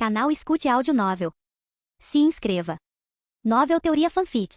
Canal Escute Áudio Novel. Se inscreva. Novel Teoria Fanfic.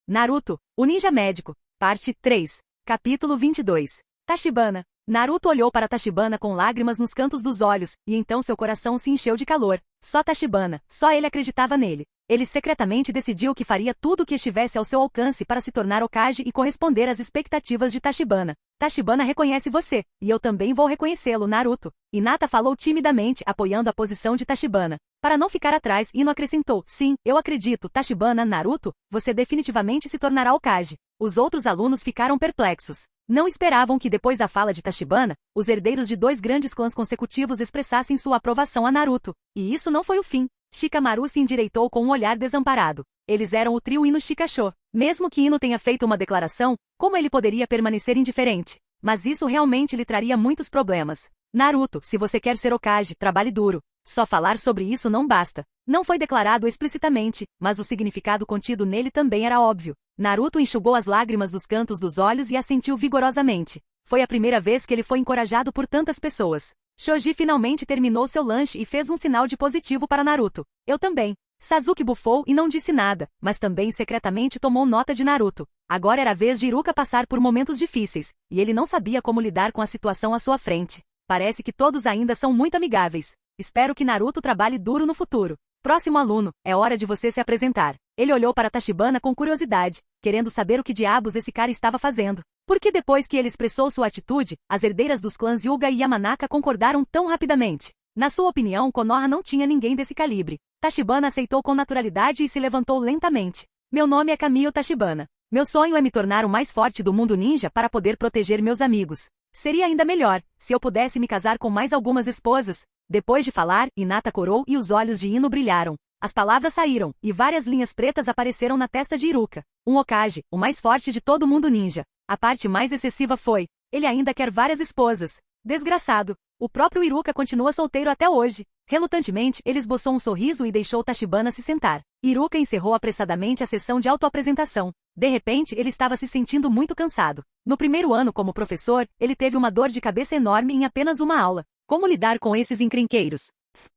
Naruto, o Ninja Médico, Parte 3, Capítulo 22. Tachibana. Naruto olhou para Tachibana com lágrimas nos cantos dos olhos, e então seu coração se encheu de calor. Só Tachibana, só ele acreditava nele. Ele secretamente decidiu que faria tudo o que estivesse ao seu alcance para se tornar Hokage e corresponder às expectativas de Tachibana. Tachibana reconhece você, e eu também vou reconhecê-lo, Naruto. Hinata falou timidamente, apoiando a posição de Tachibana. Para não ficar atrás, Ino acrescentou, sim, eu acredito, Tachibana, Naruto, você definitivamente se tornará Hokage. Os outros alunos ficaram perplexos. Não esperavam que depois da fala de Tachibana, os herdeiros de 2 grandes clãs consecutivos expressassem sua aprovação a Naruto. E isso não foi o fim. Shikamaru se endireitou com um olhar desamparado. Eles eram o trio Ino Shikasho. Mesmo que Ino tenha feito uma declaração, como ele poderia permanecer indiferente? Mas isso realmente lhe traria muitos problemas. Naruto, se você quer ser Hokage, trabalhe duro. Só falar sobre isso não basta. Não foi declarado explicitamente, mas o significado contido nele também era óbvio. Naruto enxugou as lágrimas dos cantos dos olhos e assentiu vigorosamente. Foi a primeira vez que ele foi encorajado por tantas pessoas. Choji finalmente terminou seu lanche e fez um sinal de positivo para Naruto. Eu também. Sasuke bufou e não disse nada, mas também secretamente tomou nota de Naruto. Agora era a vez de Iruka passar por momentos difíceis, e ele não sabia como lidar com a situação à sua frente. Parece que todos ainda são muito amigáveis. Espero que Naruto trabalhe duro no futuro. Próximo aluno, é hora de você se apresentar. Ele olhou para Tachibana com curiosidade, querendo saber o que diabos esse cara estava fazendo. Porque depois que ele expressou sua atitude, as herdeiras dos clãs Hyuga e Yamanaka concordaram tão rapidamente. Na sua opinião, Konoha não tinha ninguém desse calibre. Tachibana aceitou com naturalidade e se levantou lentamente. Meu nome é Kamio Tachibana. Meu sonho é me tornar o mais forte do mundo ninja para poder proteger meus amigos. Seria ainda melhor, se eu pudesse me casar com mais algumas esposas. Depois de falar, Hinata corou e os olhos de Ino brilharam. As palavras saíram, e várias linhas pretas apareceram na testa de Iruka. Um Hokage, o mais forte de todo mundo ninja. A parte mais excessiva foi, ele ainda quer várias esposas. Desgraçado. O próprio Iruka continua solteiro até hoje. Relutantemente, ele esboçou um sorriso e deixou Tachibana se sentar. Iruka encerrou apressadamente a sessão de autoapresentação. De repente, ele estava se sentindo muito cansado. No primeiro ano como professor, ele teve uma dor de cabeça enorme em apenas uma aula. Como lidar com esses encrenqueiros?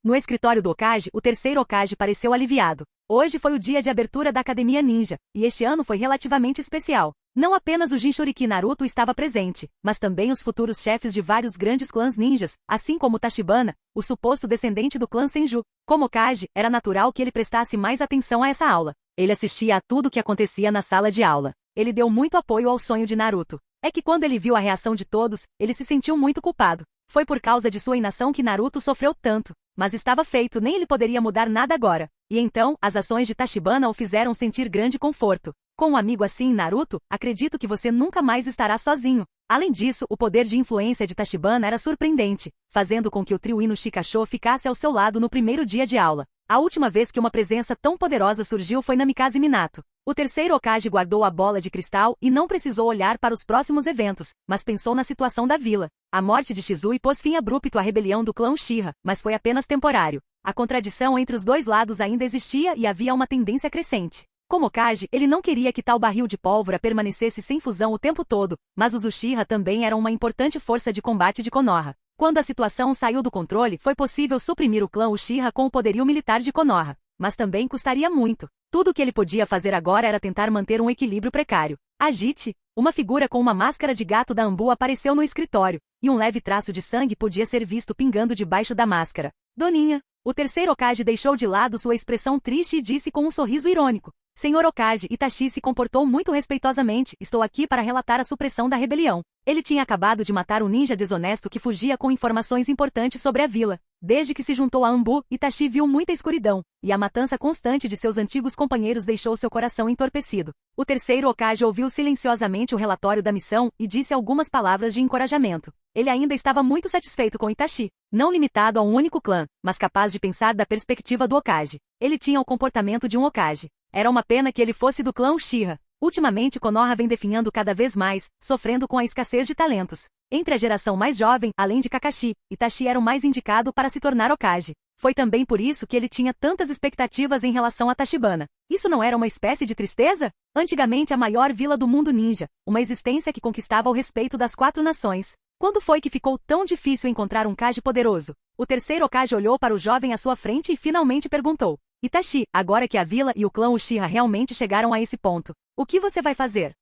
No escritório do Hokage, o terceiro Hokage pareceu aliviado. Hoje foi o dia de abertura da Academia Ninja, e este ano foi relativamente especial. Não apenas o Jinchuriki Naruto estava presente, mas também os futuros chefes de vários grandes clãs ninjas, assim como Tachibana, o suposto descendente do clã Senju. Como Hokage, era natural que ele prestasse mais atenção a essa aula. Ele assistia a tudo o que acontecia na sala de aula. Ele deu muito apoio ao sonho de Naruto. É que quando ele viu a reação de todos, ele se sentiu muito culpado. Foi por causa de sua inação que Naruto sofreu tanto. Mas estava feito, nem ele poderia mudar nada agora. E então, as ações de Tachibana o fizeram sentir grande conforto. Com um amigo assim, Naruto, acredito que você nunca mais estará sozinho. Além disso, o poder de influência de Tachibana era surpreendente, fazendo com que o trio Ino Shikasho ficasse ao seu lado no primeiro dia de aula. A última vez que uma presença tão poderosa surgiu foi na Mikaze Minato. O terceiro Hokage guardou a bola de cristal e não precisou olhar para os próximos eventos, mas pensou na situação da vila. A morte de Shizui pôs fim abrupto à rebelião do clã Uchiha, mas foi apenas temporário. A contradição entre os dois lados ainda existia e havia uma tendência crescente. Como Hokage, ele não queria que tal barril de pólvora permanecesse sem fusão o tempo todo, mas os Uchiha também eram uma importante força de combate de Konoha. Quando a situação saiu do controle, foi possível suprimir o clã Uchiha com o poderio militar de Konoha. Mas também custaria muito. Tudo o que ele podia fazer agora era tentar manter um equilíbrio precário. Agite! Uma figura com uma máscara de gato da Ambu apareceu no escritório, e um leve traço de sangue podia ser visto pingando debaixo da máscara. Doninha! O terceiro Hokage deixou de lado sua expressão triste e disse com um sorriso irônico. Senhor Hokage, Itachi se comportou muito respeitosamente, estou aqui para relatar a supressão da rebelião. Ele tinha acabado de matar um ninja desonesto que fugia com informações importantes sobre a vila. Desde que se juntou a Ambu, Itachi viu muita escuridão, e a matança constante de seus antigos companheiros deixou seu coração entorpecido. O terceiro Hokage ouviu silenciosamente o relatório da missão e disse algumas palavras de encorajamento. Ele ainda estava muito satisfeito com Itachi, não limitado a um único clã, mas capaz de pensar da perspectiva do Hokage. Ele tinha o comportamento de um Hokage. Era uma pena que ele fosse do clã Uchiha. Ultimamente Konoha vem definhando cada vez mais, sofrendo com a escassez de talentos. Entre a geração mais jovem, além de Kakashi, Itachi era o mais indicado para se tornar Hokage. Foi também por isso que ele tinha tantas expectativas em relação a Tachibana. Isso não era uma espécie de tristeza? Antigamente a maior vila do mundo ninja, uma existência que conquistava o respeito das 4 nações. Quando foi que ficou tão difícil encontrar um Hokage poderoso? O terceiro Hokage olhou para o jovem à sua frente e finalmente perguntou. Itachi, agora que a vila e o clã Uchiha realmente chegaram a esse ponto, o que você vai fazer?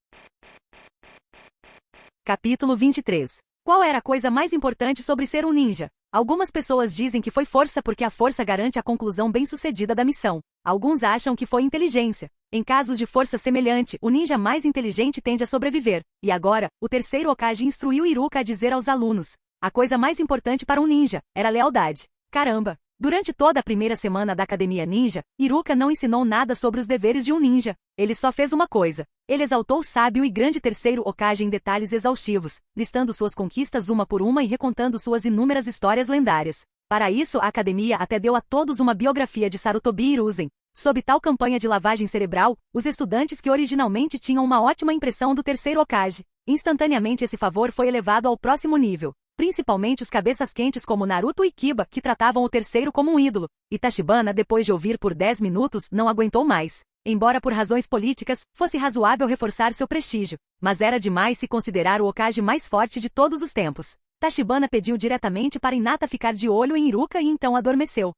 Capítulo 23. Qual era a coisa mais importante sobre ser um ninja? Algumas pessoas dizem que foi força porque a força garante a conclusão bem-sucedida da missão. Alguns acham que foi inteligência. Em casos de força semelhante, o ninja mais inteligente tende a sobreviver. E agora, o terceiro Hokage instruiu Iruka a dizer aos alunos. A coisa mais importante para um ninja era a lealdade. Caramba! Durante toda a primeira semana da Academia Ninja, Iruka não ensinou nada sobre os deveres de um ninja. Ele só fez uma coisa. Ele exaltou o sábio e grande terceiro Hokage em detalhes exaustivos, listando suas conquistas uma por uma e recontando suas inúmeras histórias lendárias. Para isso, a academia até deu a todos uma biografia de Sarutobi Hiruzen. Sob tal campanha de lavagem cerebral, os estudantes que originalmente tinham uma ótima impressão do terceiro Hokage, instantaneamente esse favor foi elevado ao próximo nível. Principalmente os cabeças quentes como Naruto e Kiba, que tratavam o terceiro como um ídolo. E Tachibana, depois de ouvir por 10 minutos, não aguentou mais. Embora por razões políticas, fosse razoável reforçar seu prestígio. Mas era demais se considerar o Hokage mais forte de todos os tempos. Tachibana pediu diretamente para Hinata ficar de olho em Iruka e então adormeceu.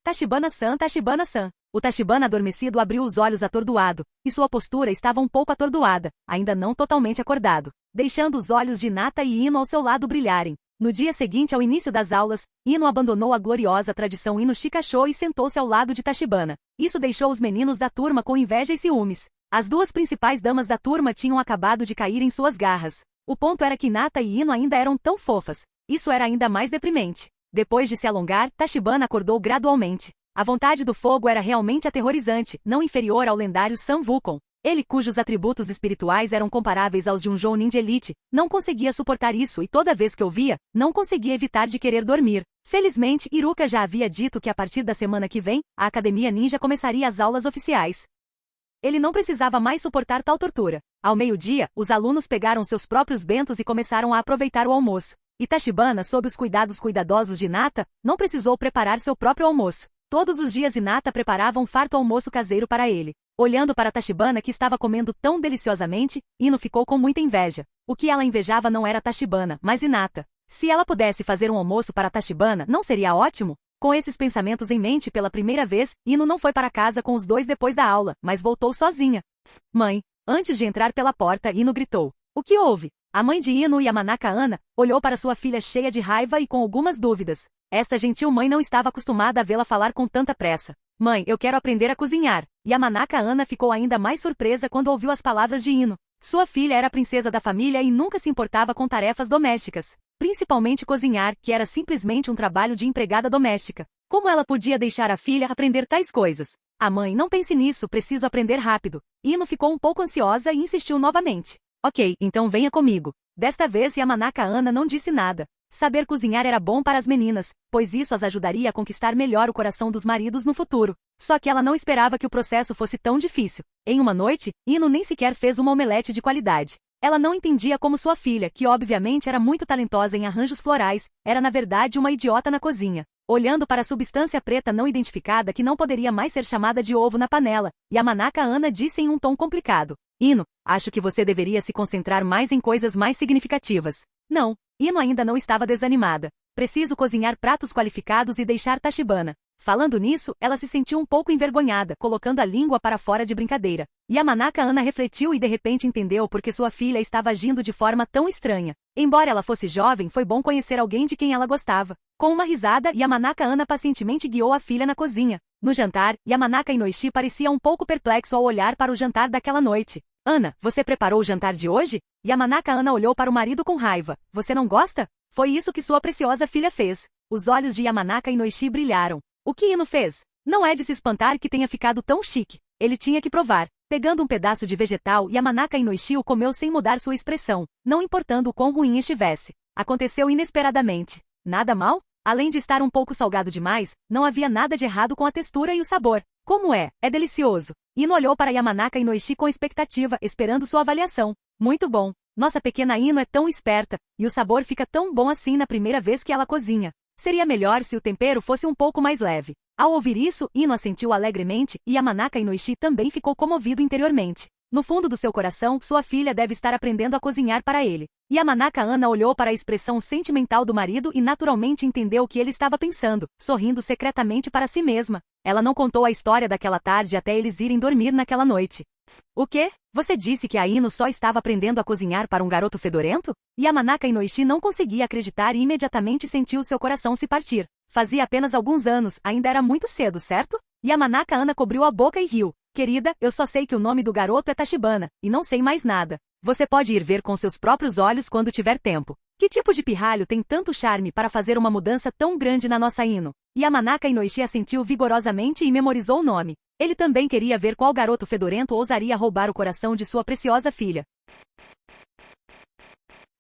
Tachibana-san, Tachibana-san. O Tachibana adormecido abriu os olhos atordoado, e sua postura estava um pouco atordoada, ainda não totalmente acordado, deixando os olhos de Hinata e Ino ao seu lado brilharem. No dia seguinte ao início das aulas, Ino abandonou a gloriosa tradição Ino Shikasho e sentou-se ao lado de Tachibana. Isso deixou os meninos da turma com inveja e ciúmes. As duas principais damas da turma tinham acabado de cair em suas garras. O ponto era que Hinata e Ino ainda eram tão fofas. Isso era ainda mais deprimente. Depois de se alongar, Tachibana acordou gradualmente. A vontade do fogo era realmente aterrorizante, não inferior ao lendário Sun Wukong. Ele, cujos atributos espirituais eram comparáveis aos de um Jounin de elite, não conseguia suportar isso e toda vez que ouvia, não conseguia evitar de querer dormir. Felizmente, Iruka já havia dito que a partir da semana que vem, a Academia Ninja começaria as aulas oficiais. Ele não precisava mais suportar tal tortura. Ao meio-dia, os alunos pegaram seus próprios bentos e começaram a aproveitar o almoço. E Tachibana, sob os cuidados cuidadosos de Hinata, não precisou preparar seu próprio almoço. Todos os dias Hinata preparava um farto almoço caseiro para ele. Olhando para Tachibana que estava comendo tão deliciosamente, Ino ficou com muita inveja. O que ela invejava não era Tachibana, mas Hinata. Se ela pudesse fazer um almoço para Tachibana, não seria ótimo? Com esses pensamentos em mente pela primeira vez, Ino não foi para casa com os dois depois da aula, mas voltou sozinha. Mãe! Antes de entrar pela porta, Ino gritou. O que houve? A mãe de Ino, Yamanaka Ana, olhou para sua filha cheia de raiva e com algumas dúvidas. Esta gentil mãe não estava acostumada a vê-la falar com tanta pressa. Mãe, eu quero aprender a cozinhar. Yamanaka Ana ficou ainda mais surpresa quando ouviu as palavras de Ino. Sua filha era a princesa da família e nunca se importava com tarefas domésticas. Principalmente cozinhar, que era simplesmente um trabalho de empregada doméstica. Como ela podia deixar a filha aprender tais coisas? A mãe, não pense nisso, preciso aprender rápido. Ino ficou um pouco ansiosa e insistiu novamente. Ok, então venha comigo. Desta vez Yamanaka Ana não disse nada. Saber cozinhar era bom para as meninas, pois isso as ajudaria a conquistar melhor o coração dos maridos no futuro. Só que ela não esperava que o processo fosse tão difícil. Em uma noite, Ino nem sequer fez uma omelete de qualidade. Ela não entendia como sua filha, que obviamente era muito talentosa em arranjos florais, era na verdade uma idiota na cozinha. Olhando para a substância preta não identificada que não poderia mais ser chamada de ovo na panela, Yamanaka Ana disse em um tom complicado. Ino, acho que você deveria se concentrar mais em coisas mais significativas. Não. Ino ainda não estava desanimada. Preciso cozinhar pratos qualificados e deixar Tachibana. Falando nisso, ela se sentiu um pouco envergonhada, colocando a língua para fora de brincadeira. Yamanaka Ana refletiu e de repente entendeu por que sua filha estava agindo de forma tão estranha. Embora ela fosse jovem, foi bom conhecer alguém de quem ela gostava. Com uma risada, Yamanaka Ana pacientemente guiou a filha na cozinha. No jantar, Yamanaka Inoishi parecia um pouco perplexo ao olhar para o jantar daquela noite. Ana, você preparou o jantar de hoje? Yamanaka Ana olhou para o marido com raiva. Você não gosta? Foi isso que sua preciosa filha fez. Os olhos de Yamanaka Inoishi brilharam. O que Ino fez? Não é de se espantar que tenha ficado tão chique. Ele tinha que provar. Pegando um pedaço de vegetal, Yamanaka Inoishi o comeu sem mudar sua expressão, não importando o quão ruim estivesse. Aconteceu inesperadamente. Nada mal? Além de estar um pouco salgado demais, não havia nada de errado com a textura e o sabor. Como é? É delicioso. Ino olhou para Yamanaka Inoishi com expectativa, esperando sua avaliação. Muito bom. Nossa pequena Ino é tão esperta, e o sabor fica tão bom assim na primeira vez que ela cozinha. Seria melhor se o tempero fosse um pouco mais leve. Ao ouvir isso, Ino assentiu alegremente e Yamanaka Inoishi também ficou comovido interiormente. No fundo do seu coração, sua filha deve estar aprendendo a cozinhar para ele. Yamanaka Ana olhou para a expressão sentimental do marido e naturalmente entendeu o que ele estava pensando, sorrindo secretamente para si mesma. Ela não contou a história daquela tarde até eles irem dormir naquela noite. O quê? Você disse que a Ino só estava aprendendo a cozinhar para um garoto fedorento? Yamanaka Inoishi não conseguia acreditar e imediatamente sentiu seu coração se partir. Fazia apenas alguns anos, ainda era muito cedo, certo? Yamanaka Ana cobriu a boca e riu. Querida, eu só sei que o nome do garoto é Tachibana, e não sei mais nada. Você pode ir ver com seus próprios olhos quando tiver tempo. Que tipo de pirralho tem tanto charme para fazer uma mudança tão grande na nossa Ino? Yamanaka Inoishi assentiu vigorosamente e memorizou o nome. Ele também queria ver qual garoto fedorento ousaria roubar o coração de sua preciosa filha.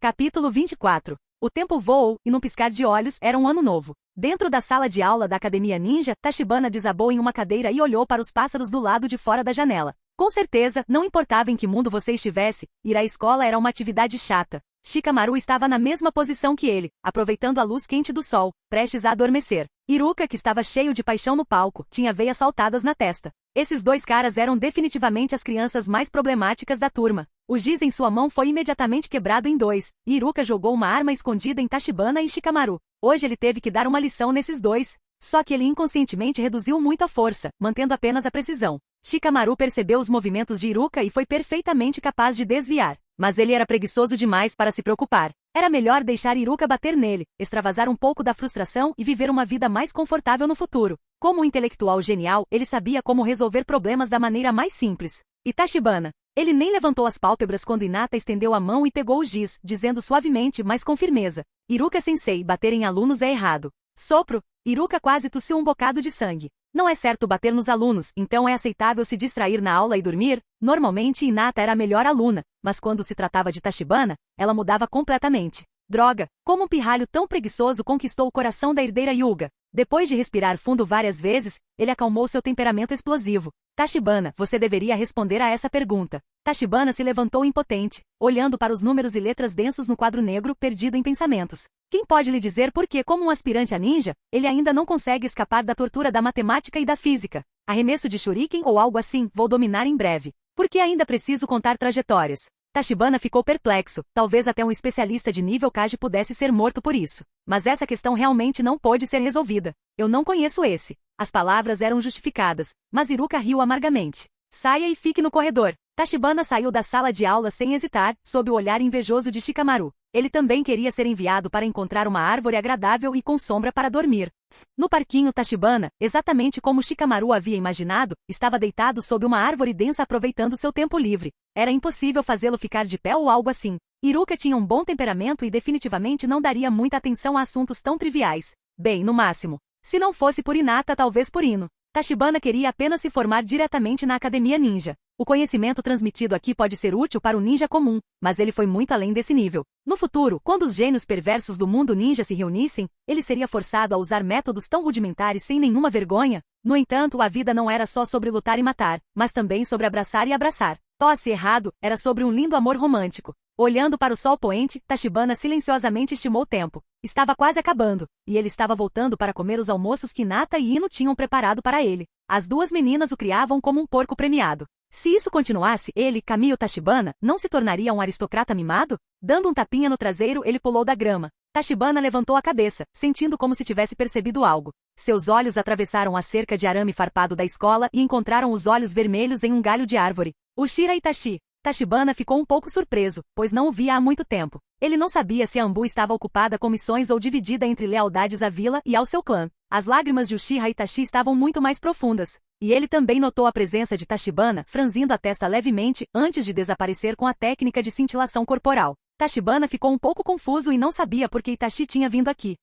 Capítulo 24. O tempo voou, e num piscar de olhos, era um ano novo. Dentro da sala de aula da Academia Ninja, Tachibana desabou em uma cadeira e olhou para os pássaros do lado de fora da janela. Com certeza, não importava em que mundo você estivesse, ir à escola era uma atividade chata. Shikamaru estava na mesma posição que ele, aproveitando a luz quente do sol, prestes a adormecer. Iruka, que estava cheio de paixão no palco, tinha veias saltadas na testa. Esses dois caras eram definitivamente as crianças mais problemáticas da turma. O giz em sua mão foi imediatamente quebrado em dois, e Iruka jogou uma arma escondida em Tachibana e Shikamaru. Hoje ele teve que dar uma lição nesses dois. Só que ele inconscientemente reduziu muito a força, mantendo apenas a precisão. Shikamaru percebeu os movimentos de Iruka e foi perfeitamente capaz de desviar. Mas ele era preguiçoso demais para se preocupar. Era melhor deixar Iruka bater nele, extravasar um pouco da frustração e viver uma vida mais confortável no futuro. Como um intelectual genial, ele sabia como resolver problemas da maneira mais simples. E Tachibana? Ele nem levantou as pálpebras quando Hinata estendeu a mão e pegou o giz, dizendo suavemente, mas com firmeza. Iruka-sensei, bater em alunos é errado. Sopro. Iruka quase tossiu um bocado de sangue. Não é certo bater nos alunos, então é aceitável se distrair na aula e dormir? Normalmente Hinata era a melhor aluna, mas quando se tratava de Tachibana, ela mudava completamente. Droga, como um pirralho tão preguiçoso conquistou o coração da herdeira Yuga. Depois de respirar fundo várias vezes, ele acalmou seu temperamento explosivo. Tachibana, você deveria responder a essa pergunta. Tachibana se levantou impotente, olhando para os números e letras densos no quadro negro, perdido em pensamentos. Quem pode lhe dizer por que, como um aspirante a ninja, ele ainda não consegue escapar da tortura da matemática e da física? Arremesso de shuriken ou algo assim, vou dominar em breve. Por que ainda preciso contar trajetórias? Tachibana ficou perplexo, talvez até um especialista de nível Kage pudesse ser morto por isso. Mas essa questão realmente não pôde ser resolvida. Eu não conheço esse. As palavras eram justificadas, mas Iruka riu amargamente. Saia e fique no corredor. Tachibana saiu da sala de aula sem hesitar, sob o olhar invejoso de Shikamaru. Ele também queria ser enviado para encontrar uma árvore agradável e com sombra para dormir. No parquinho, Tachibana, exatamente como Shikamaru havia imaginado, estava deitado sob uma árvore densa aproveitando seu tempo livre. Era impossível fazê-lo ficar de pé ou algo assim. Iruka tinha um bom temperamento e definitivamente não daria muita atenção a assuntos tão triviais. Bem, no máximo. Se não fosse por Hinata, talvez por Ino. Tachibana queria apenas se formar diretamente na Academia Ninja. O conhecimento transmitido aqui pode ser útil para o ninja comum, mas ele foi muito além desse nível. No futuro, quando os gênios perversos do mundo ninja se reunissem, ele seria forçado a usar métodos tão rudimentares sem nenhuma vergonha. No entanto, a vida não era só sobre lutar e matar, mas também sobre abraçar e abraçar. Tosse errado, era sobre um lindo amor romântico. Olhando para o sol poente, Tachibana silenciosamente estimou o tempo. Estava quase acabando, e ele estava voltando para comer os almoços que Hinata e Ino tinham preparado para ele. As duas meninas o criavam como um porco premiado. Se isso continuasse, ele, Kamiyo Tachibana, não se tornaria um aristocrata mimado? Dando um tapinha no traseiro, ele pulou da grama. Tachibana levantou a cabeça, sentindo como se tivesse percebido algo. Seus olhos atravessaram a cerca de arame farpado da escola e encontraram os olhos vermelhos em um galho de árvore. Ushira Itachi. Tachibana ficou um pouco surpreso, pois não o via há muito tempo. Ele não sabia se a Ambu estava ocupada com missões ou dividida entre lealdades à vila e ao seu clã. As lágrimas de Uchiha Itachi estavam muito mais profundas. E ele também notou a presença de Tachibana, franzindo a testa levemente, antes de desaparecer com a técnica de cintilação corporal. Tachibana ficou um pouco confuso e não sabia por que Itachi tinha vindo aqui.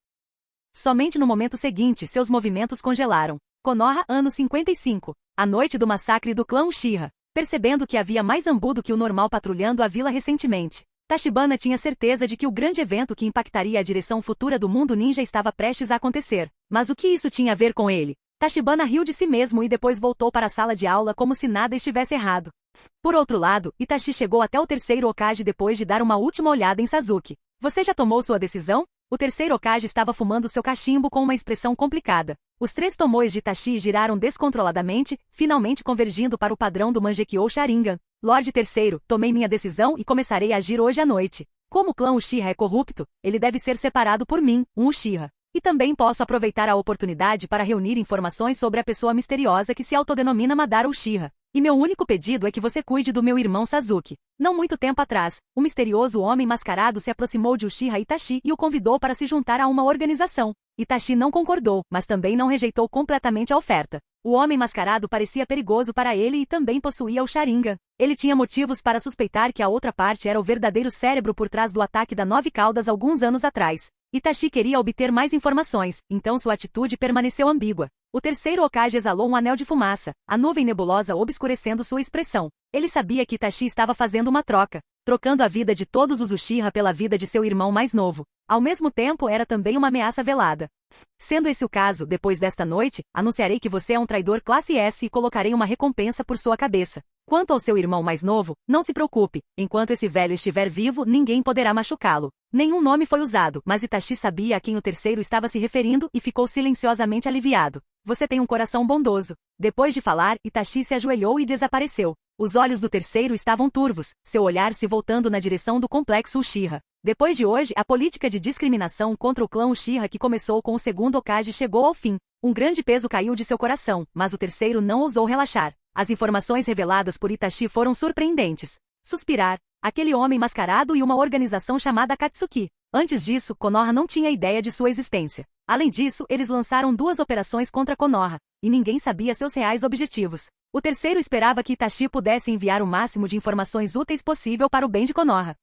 Somente no momento seguinte seus movimentos congelaram. Konoha, ano 55. A noite do massacre do clã Uchiha. Percebendo que havia mais Ambu do que o normal patrulhando a vila recentemente, Tachibana tinha certeza de que o grande evento que impactaria a direção futura do mundo ninja estava prestes a acontecer. Mas o que isso tinha a ver com ele? Tachibana riu de si mesmo e depois voltou para a sala de aula como se nada estivesse errado. Por outro lado, Itachi chegou até o terceiro Hokage depois de dar uma última olhada em Sasuke. Você já tomou sua decisão? O terceiro Hokage estava fumando seu cachimbo com uma expressão complicada. Os 3 tomoes de Itachi giraram descontroladamente, finalmente convergindo para o padrão do Mangekyou Sharingan. Lorde Terceiro, tomei minha decisão e começarei a agir hoje à noite. Como o clã Uchiha é corrupto, ele deve ser separado por mim, um Uchiha. E também posso aproveitar a oportunidade para reunir informações sobre a pessoa misteriosa que se autodenomina Madara Uchiha. E meu único pedido é que você cuide do meu irmão Sasuke. Não muito tempo atrás, o misterioso homem mascarado se aproximou de Uchiha Itachi e o convidou para se juntar a uma organização. Itachi não concordou, mas também não rejeitou completamente a oferta. O homem mascarado parecia perigoso para ele e também possuía o Sharingan. Ele tinha motivos para suspeitar que a outra parte era o verdadeiro cérebro por trás do ataque da Nove Caudas alguns anos atrás. Itachi queria obter mais informações, então sua atitude permaneceu ambígua. O terceiro Hokage exalou um anel de fumaça, a nuvem nebulosa obscurecendo sua expressão. Ele sabia que Itachi estava fazendo uma troca, trocando a vida de todos os Uchiha pela vida de seu irmão mais novo. Ao mesmo tempo, era também uma ameaça velada. Sendo esse o caso, depois desta noite, anunciarei que você é um traidor classe S e colocarei uma recompensa por sua cabeça. Quanto ao seu irmão mais novo, não se preocupe, enquanto esse velho estiver vivo, ninguém poderá machucá-lo. Nenhum nome foi usado, mas Itachi sabia a quem o terceiro estava se referindo e ficou silenciosamente aliviado. Você tem um coração bondoso. Depois de falar, Itachi se ajoelhou e desapareceu. Os olhos do terceiro estavam turvos, seu olhar se voltando na direção do complexo Uchiha. Depois de hoje, a política de discriminação contra o clã Uchiha que começou com o segundo Hokage chegou ao fim. Um grande peso caiu de seu coração, mas o terceiro não ousou relaxar. As informações reveladas por Itachi foram surpreendentes. Suspirar, aquele homem mascarado e uma organização chamada Katsuki. Antes disso, Konoha não tinha ideia de sua existência. Além disso, eles lançaram 2 operações contra Konoha, e ninguém sabia seus reais objetivos. O terceiro esperava que Itachi pudesse enviar o máximo de informações úteis possível para o bem de Konoha.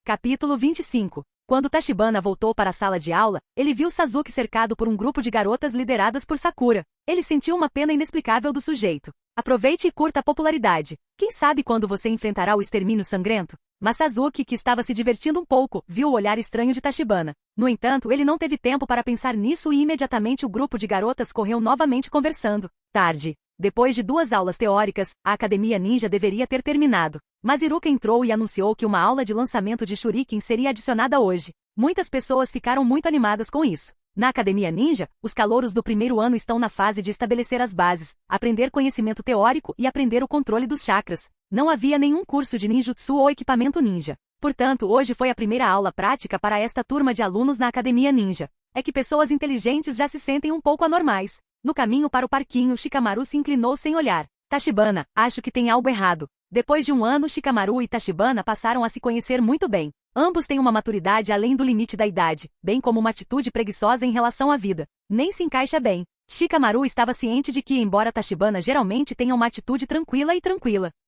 Capítulo 25. Quando Tachibana voltou para a sala de aula, ele viu Sasuke cercado por um grupo de garotas lideradas por Sakura. Ele sentiu uma pena inexplicável do sujeito. Aproveite e curta a popularidade. Quem sabe quando você enfrentará o extermínio sangrento? Mas Sasuke, que estava se divertindo um pouco, viu o olhar estranho de Tachibana. No entanto, ele não teve tempo para pensar nisso e imediatamente o grupo de garotas correu novamente conversando. Tarde. Depois de 2 aulas teóricas, a Academia Ninja deveria ter terminado. Mas Iruka entrou e anunciou que uma aula de lançamento de Shuriken seria adicionada hoje. Muitas pessoas ficaram muito animadas com isso. Na Academia Ninja, os calouros do primeiro ano estão na fase de estabelecer as bases, aprender conhecimento teórico e aprender o controle dos chakras. Não havia nenhum curso de ninjutsu ou equipamento ninja. Portanto, hoje foi a primeira aula prática para esta turma de alunos na Academia Ninja. É que pessoas inteligentes já se sentem um pouco anormais. No caminho para o parquinho, Shikamaru se inclinou sem olhar. Tachibana, acho que tem algo errado. Depois de um ano, Shikamaru e Tachibana passaram a se conhecer muito bem. Ambos têm uma maturidade além do limite da idade, bem como uma atitude preguiçosa em relação à vida. Nem se encaixa bem. Shikamaru estava ciente de que, embora Tachibana geralmente tenha uma atitude tranquila,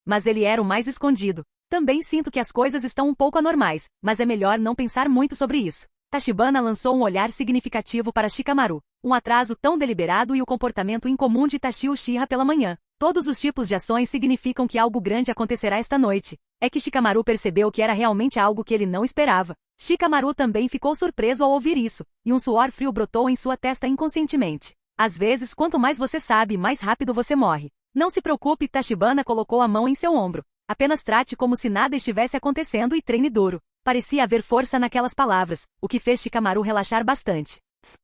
mas ele era o mais escondido. Também sinto que as coisas estão um pouco anormais, mas é melhor não pensar muito sobre isso. Tachibana lançou um olhar significativo para Shikamaru. Um atraso tão deliberado e o comportamento incomum de Itachi Uchiha pela manhã. Todos os tipos de ações significam que algo grande acontecerá esta noite. É que Shikamaru percebeu que era realmente algo que ele não esperava. Shikamaru também ficou surpreso ao ouvir isso, e um suor frio brotou em sua testa inconscientemente. Às vezes, quanto mais você sabe, mais rápido você morre. Não se preocupe, Tachibana colocou a mão em seu ombro. Apenas trate como se nada estivesse acontecendo e treine duro. Parecia haver força naquelas palavras, o que fez Shikamaru relaxar bastante.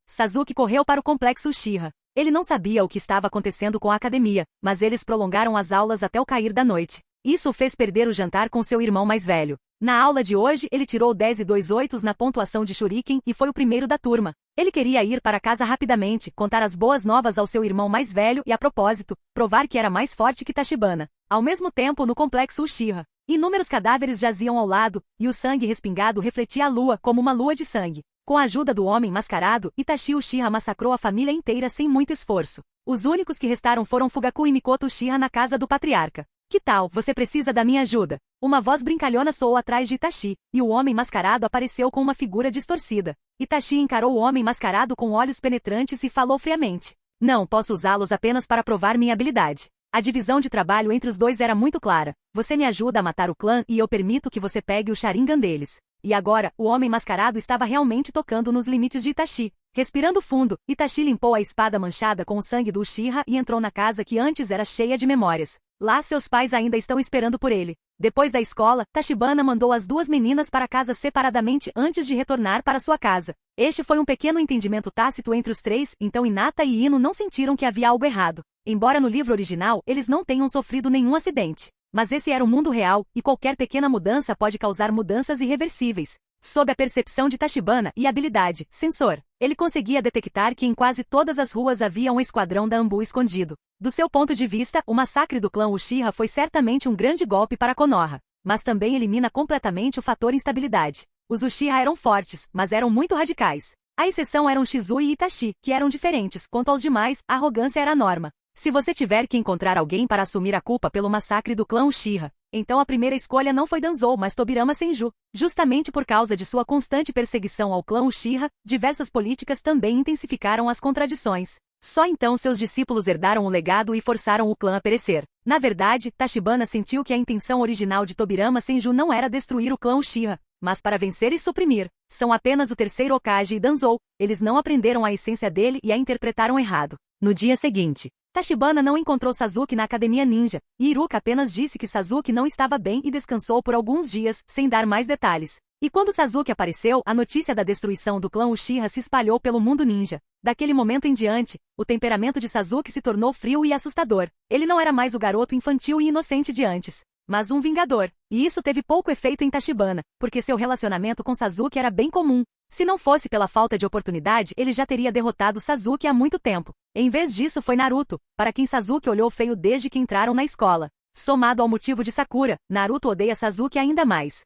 Sasuke correu para o complexo Uchiha. Ele não sabia o que estava acontecendo com a academia, mas eles prolongaram as aulas até o cair da noite. Isso o fez perder o jantar com seu irmão mais velho. Na aula de hoje, ele tirou 10 e 2 oitos na pontuação de Shuriken e foi o primeiro da turma. Ele queria ir para casa rapidamente, contar as boas novas ao seu irmão mais velho e, a propósito, provar que era mais forte que Tachibana. Ao mesmo tempo, no complexo Uchiha, inúmeros cadáveres jaziam ao lado, e o sangue respingado refletia a lua como uma lua de sangue. Com a ajuda do homem mascarado, Itachi Uchiha massacrou a família inteira sem muito esforço. Os únicos que restaram foram Fugaku e Mikoto Uchiha na casa do patriarca. Que tal, você precisa da minha ajuda? Uma voz brincalhona soou atrás de Itachi, e o homem mascarado apareceu com uma figura distorcida. Itachi encarou o homem mascarado com olhos penetrantes e falou friamente. Não, posso usá-los apenas para provar minha habilidade. A divisão de trabalho entre os dois era muito clara. Você me ajuda a matar o clã e eu permito que você pegue o Sharingan deles. E agora, o homem mascarado estava realmente tocando nos limites de Itachi. Respirando fundo, Itachi limpou a espada manchada com o sangue do Uchiha e entrou na casa que antes era cheia de memórias. Lá seus pais ainda estão esperando por ele. Depois da escola, Tachibana mandou as duas meninas para casa separadamente antes de retornar para sua casa. Este foi um pequeno entendimento tácito entre os três, então Hinata e Ino não sentiram que havia algo errado. Embora no livro original eles não tenham sofrido nenhum acidente. Mas esse era o mundo real, e qualquer pequena mudança pode causar mudanças irreversíveis. Sob a percepção de Tachibana e habilidade, sensor, ele conseguia detectar que em quase todas as ruas havia um esquadrão da Anbu escondido. Do seu ponto de vista, o massacre do clã Uchiha foi certamente um grande golpe para Konoha, mas também elimina completamente o fator instabilidade. Os Uchiha eram fortes, mas eram muito radicais. A exceção eram Shizue e Itachi, que eram diferentes. Quanto aos demais, a arrogância era a norma. Se você tiver que encontrar alguém para assumir a culpa pelo massacre do clã Uchiha, então a primeira escolha não foi Danzou, mas Tobirama Senju. Justamente por causa de sua constante perseguição ao clã Uchiha, diversas políticas também intensificaram as contradições. Só então seus discípulos herdaram o legado e forçaram o clã a perecer. Na verdade, Tachibana sentiu que a intenção original de Tobirama Senju não era destruir o clã Uchiha, mas para vencer e suprimir. São apenas o terceiro Hokage e Danzou. Eles não aprenderam a essência dele e a interpretaram errado. No dia seguinte, Tachibana não encontrou Sasuke na Academia Ninja, e Iruka apenas disse que Sasuke não estava bem e descansou por alguns dias, sem dar mais detalhes. E quando Sasuke apareceu, a notícia da destruição do clã Uchiha se espalhou pelo mundo ninja. Daquele momento em diante, o temperamento de Sasuke se tornou frio e assustador. Ele não era mais o garoto infantil e inocente de antes, mas um vingador. E isso teve pouco efeito em Tachibana, porque seu relacionamento com Sasuke era bem comum. Se não fosse pela falta de oportunidade, ele já teria derrotado Sasuke há muito tempo. Em vez disso foi Naruto, para quem Sasuke olhou feio desde que entraram na escola. Somado ao motivo de Sakura, Naruto odeia Sasuke ainda mais.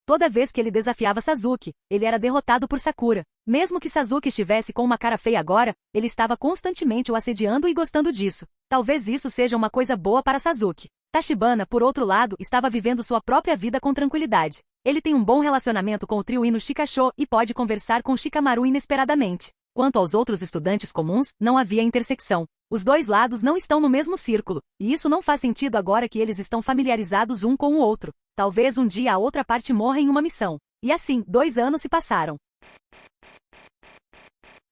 Toda vez que ele desafiava Sasuke, ele era derrotado por Sakura. Mesmo que Sasuke estivesse com uma cara feia agora, ele estava constantemente o assediando e gostando disso. Talvez isso seja uma coisa boa para Sasuke. Tachibana, por outro lado, estava vivendo sua própria vida com tranquilidade. Ele tem um bom relacionamento com o trio Ino Shikasho e pode conversar com Shikamaru inesperadamente. Quanto aos outros estudantes comuns, não havia intersecção. Os dois lados não estão no mesmo círculo, e isso não faz sentido agora que eles estão familiarizados um com o outro. Talvez um dia a outra parte morra em uma missão. E assim, 2 anos se passaram.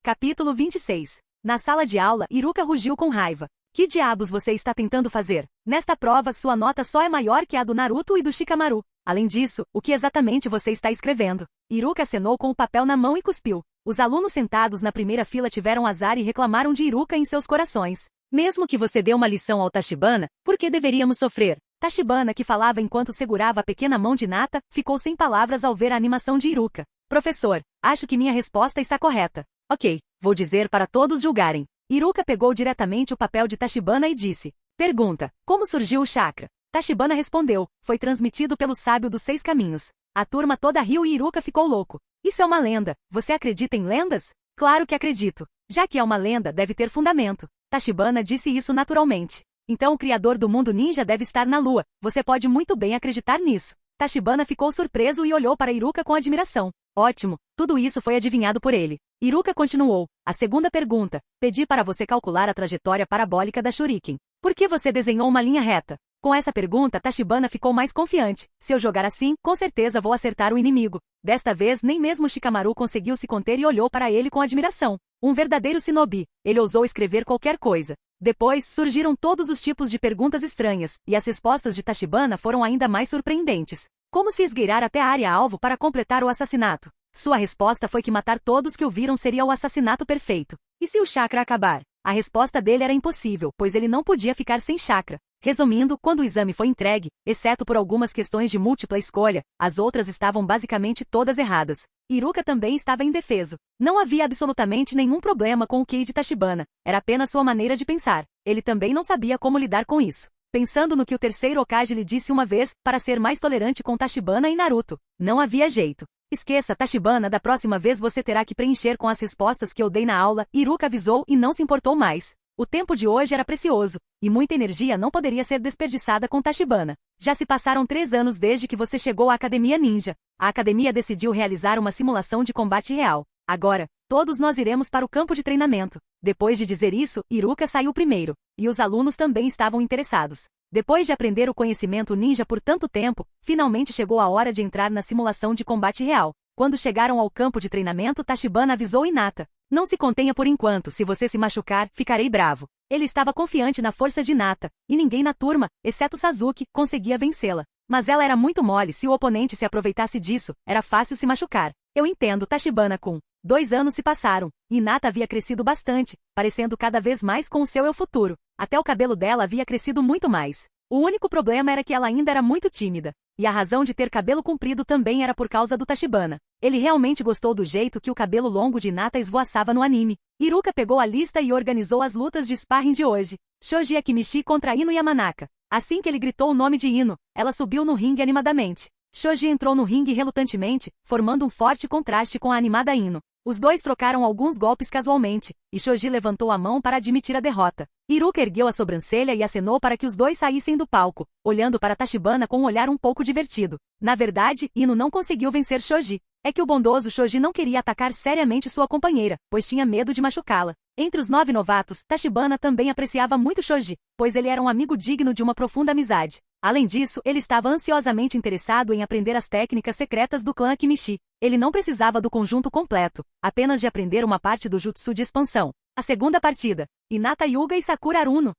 Capítulo 26. Na sala de aula, Iruka rugiu com raiva. Que diabos você está tentando fazer? Nesta prova, sua nota só é maior que a do Naruto e do Shikamaru. Além disso, o que exatamente você está escrevendo? Iruka acenou com o papel na mão e cuspiu. Os alunos sentados na primeira fila tiveram azar e reclamaram de Iruka em seus corações. Mesmo que você dê uma lição ao Tachibana, por que deveríamos sofrer? Tachibana, que falava enquanto segurava a pequena mão de Hinata, ficou sem palavras ao ver a animação de Iruka. Professor, acho que minha resposta está correta. Ok, vou dizer para todos julgarem. Iruka pegou diretamente o papel de Tachibana e disse: Pergunta, como surgiu o chakra? Tachibana respondeu: foi transmitido pelo sábio dos 6 caminhos. A turma toda riu e Iruka ficou louco. Isso é uma lenda. Você acredita em lendas? Claro que acredito. Já que é uma lenda, deve ter fundamento. Tachibana disse isso naturalmente. Então o criador do mundo ninja deve estar na lua. Você pode muito bem acreditar nisso. Tachibana ficou surpreso e olhou para Iruka com admiração. Ótimo, tudo isso foi adivinhado por ele. Iruka continuou. A segunda pergunta. Pedi para você calcular a trajetória parabólica da Shuriken. Por que você desenhou uma linha reta? Com essa pergunta, Tachibana ficou mais confiante. Se eu jogar assim, com certeza vou acertar o inimigo. Desta vez, nem mesmo Shikamaru conseguiu se conter e olhou para ele com admiração. Um verdadeiro shinobi. Ele ousou escrever qualquer coisa. Depois, surgiram todos os tipos de perguntas estranhas, e as respostas de Tachibana foram ainda mais surpreendentes. Como se esgueirar até a área-alvo para completar o assassinato? Sua resposta foi que matar todos que o viram seria o assassinato perfeito. E se o chakra acabar? A resposta dele era impossível, pois ele não podia ficar sem chakra. Resumindo, quando o exame foi entregue, exceto por algumas questões de múltipla escolha, as outras estavam basicamente todas erradas. Iruka também estava indefeso. Não havia absolutamente nenhum problema com o Kei de Tachibana. Era apenas sua maneira de pensar. Ele também não sabia como lidar com isso. Pensando no que o terceiro Hokage lhe disse uma vez, para ser mais tolerante com Tachibana e Naruto. Não havia jeito. Esqueça, Tachibana, da próxima vez você terá que preencher com as respostas que eu dei na aula. Iruka avisou e não se importou mais. O tempo de hoje era precioso, e muita energia não poderia ser desperdiçada com Tachibana. Já se passaram 3 anos desde que você chegou à Academia Ninja. A academia decidiu realizar uma simulação de combate real. Agora, todos nós iremos para o campo de treinamento. Depois de dizer isso, Iruka saiu primeiro, e os alunos também estavam interessados. Depois de aprender o conhecimento ninja por tanto tempo, finalmente chegou a hora de entrar na simulação de combate real. Quando chegaram ao campo de treinamento, Tachibana avisou Hinata. Não se contenha por enquanto, se você se machucar, ficarei bravo. Ele estava confiante na força de Hinata, e ninguém na turma, exceto Sasuke, conseguia vencê-la. Mas ela era muito mole, se o oponente se aproveitasse disso, era fácil se machucar. Eu entendo, Tachibana-kun. 2 anos se passaram, e Hinata havia crescido bastante, parecendo cada vez mais com o seu eu futuro. Até o cabelo dela havia crescido muito mais. O único problema era que ela ainda era muito tímida. E a razão de ter cabelo comprido também era por causa do Tachibana. Ele realmente gostou do jeito que o cabelo longo de Hinata esvoaçava no anime. Iruka pegou a lista e organizou as lutas de sparring de hoje. Shoji Akimichi contra Ino Yamanaka. Assim que ele gritou o nome de Ino, ela subiu no ringue animadamente. Shoji entrou no ringue relutantemente, formando um forte contraste com a animada Ino. Os dois trocaram alguns golpes casualmente, e Shoji levantou a mão para admitir a derrota. Iruka ergueu a sobrancelha e acenou para que os dois saíssem do palco, olhando para Tachibana com um olhar um pouco divertido. Na verdade, Ino não conseguiu vencer Shoji. É que o bondoso Shoji não queria atacar seriamente sua companheira, pois tinha medo de machucá-la. Entre os 9 novatos, Tachibana também apreciava muito Shoji, pois ele era um amigo digno de uma profunda amizade. Além disso, ele estava ansiosamente interessado em aprender as técnicas secretas do clã Akimichi. Ele não precisava do conjunto completo, apenas de aprender uma parte do jutsu de expansão. A segunda partida. Hinata Hyuga e Sakura Aruno.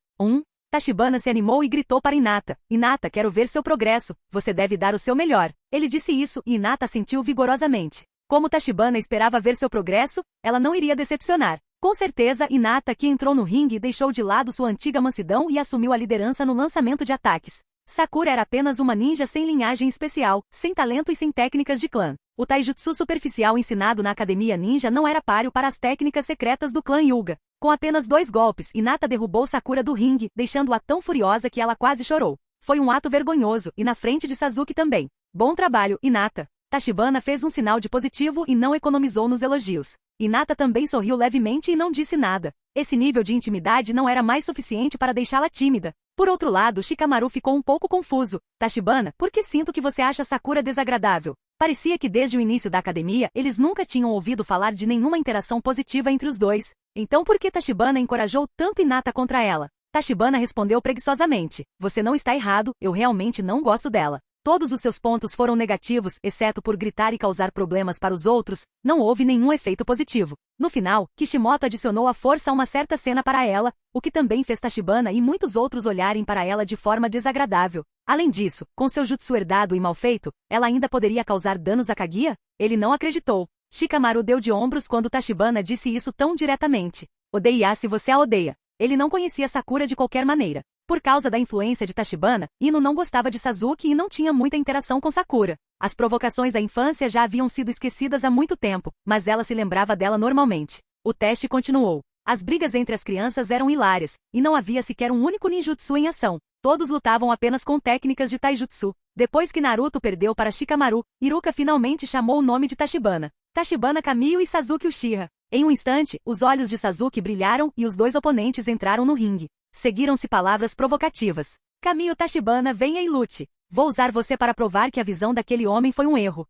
Tachibana se animou e gritou para Hinata. Hinata, quero ver seu progresso. Você deve dar o seu melhor. Ele disse isso e Hinata assentiu vigorosamente. Como Tachibana esperava ver seu progresso, ela não iria decepcionar. Com certeza, Hinata, que entrou no ringue, deixou de lado sua antiga mansidão e assumiu a liderança no lançamento de ataques. Sakura era apenas uma ninja sem linhagem especial, sem talento e sem técnicas de clã. O taijutsu superficial ensinado na academia ninja não era páreo para as técnicas secretas do clã Hyuga. Com apenas 2 golpes, Hinata derrubou Sakura do ringue, deixando-a tão furiosa que ela quase chorou. Foi um ato vergonhoso, e na frente de Sasuke também. Bom trabalho, Hinata. Tachibana fez um sinal de positivo e não economizou nos elogios. Hinata também sorriu levemente e não disse nada. Esse nível de intimidade não era mais suficiente para deixá-la tímida. Por outro lado, Shikamaru ficou um pouco confuso. Tachibana, por que sinto que você acha Sakura desagradável? Parecia que desde o início da academia, eles nunca tinham ouvido falar de nenhuma interação positiva entre os dois. Então por que Tachibana encorajou tanto Hinata contra ela? Tachibana respondeu preguiçosamente. Você não está errado, eu realmente não gosto dela. Todos os seus pontos foram negativos, exceto por gritar e causar problemas para os outros, não houve nenhum efeito positivo. No final, Kishimoto adicionou a força a uma certa cena para ela, o que também fez Tachibana e muitos outros olharem para ela de forma desagradável. Além disso, com seu jutsu herdado e mal feito, ela ainda poderia causar danos a Kaguya? Ele não acreditou. Shikamaru deu de ombros quando Tachibana disse isso tão diretamente. Odeia se você a odeia. Ele não conhecia Sakura de qualquer maneira. Por causa da influência de Tachibana, Ino não gostava de Sasuke e não tinha muita interação com Sakura. As provocações da infância já haviam sido esquecidas há muito tempo, mas ela se lembrava dela normalmente. O teste continuou. As brigas entre as crianças eram hilárias, e não havia sequer um único ninjutsu em ação. Todos lutavam apenas com técnicas de taijutsu. Depois que Naruto perdeu para Shikamaru, Iruka finalmente chamou o nome de Tachibana. Tachibana Kamiyo e Sasuke Uchiha. Em um instante, os olhos de Sasuke brilharam e os dois oponentes entraram no ringue. Seguiram-se palavras provocativas. Kamiyo Tachibana, venha e lute. Vou usar você para provar que a visão daquele homem foi um erro.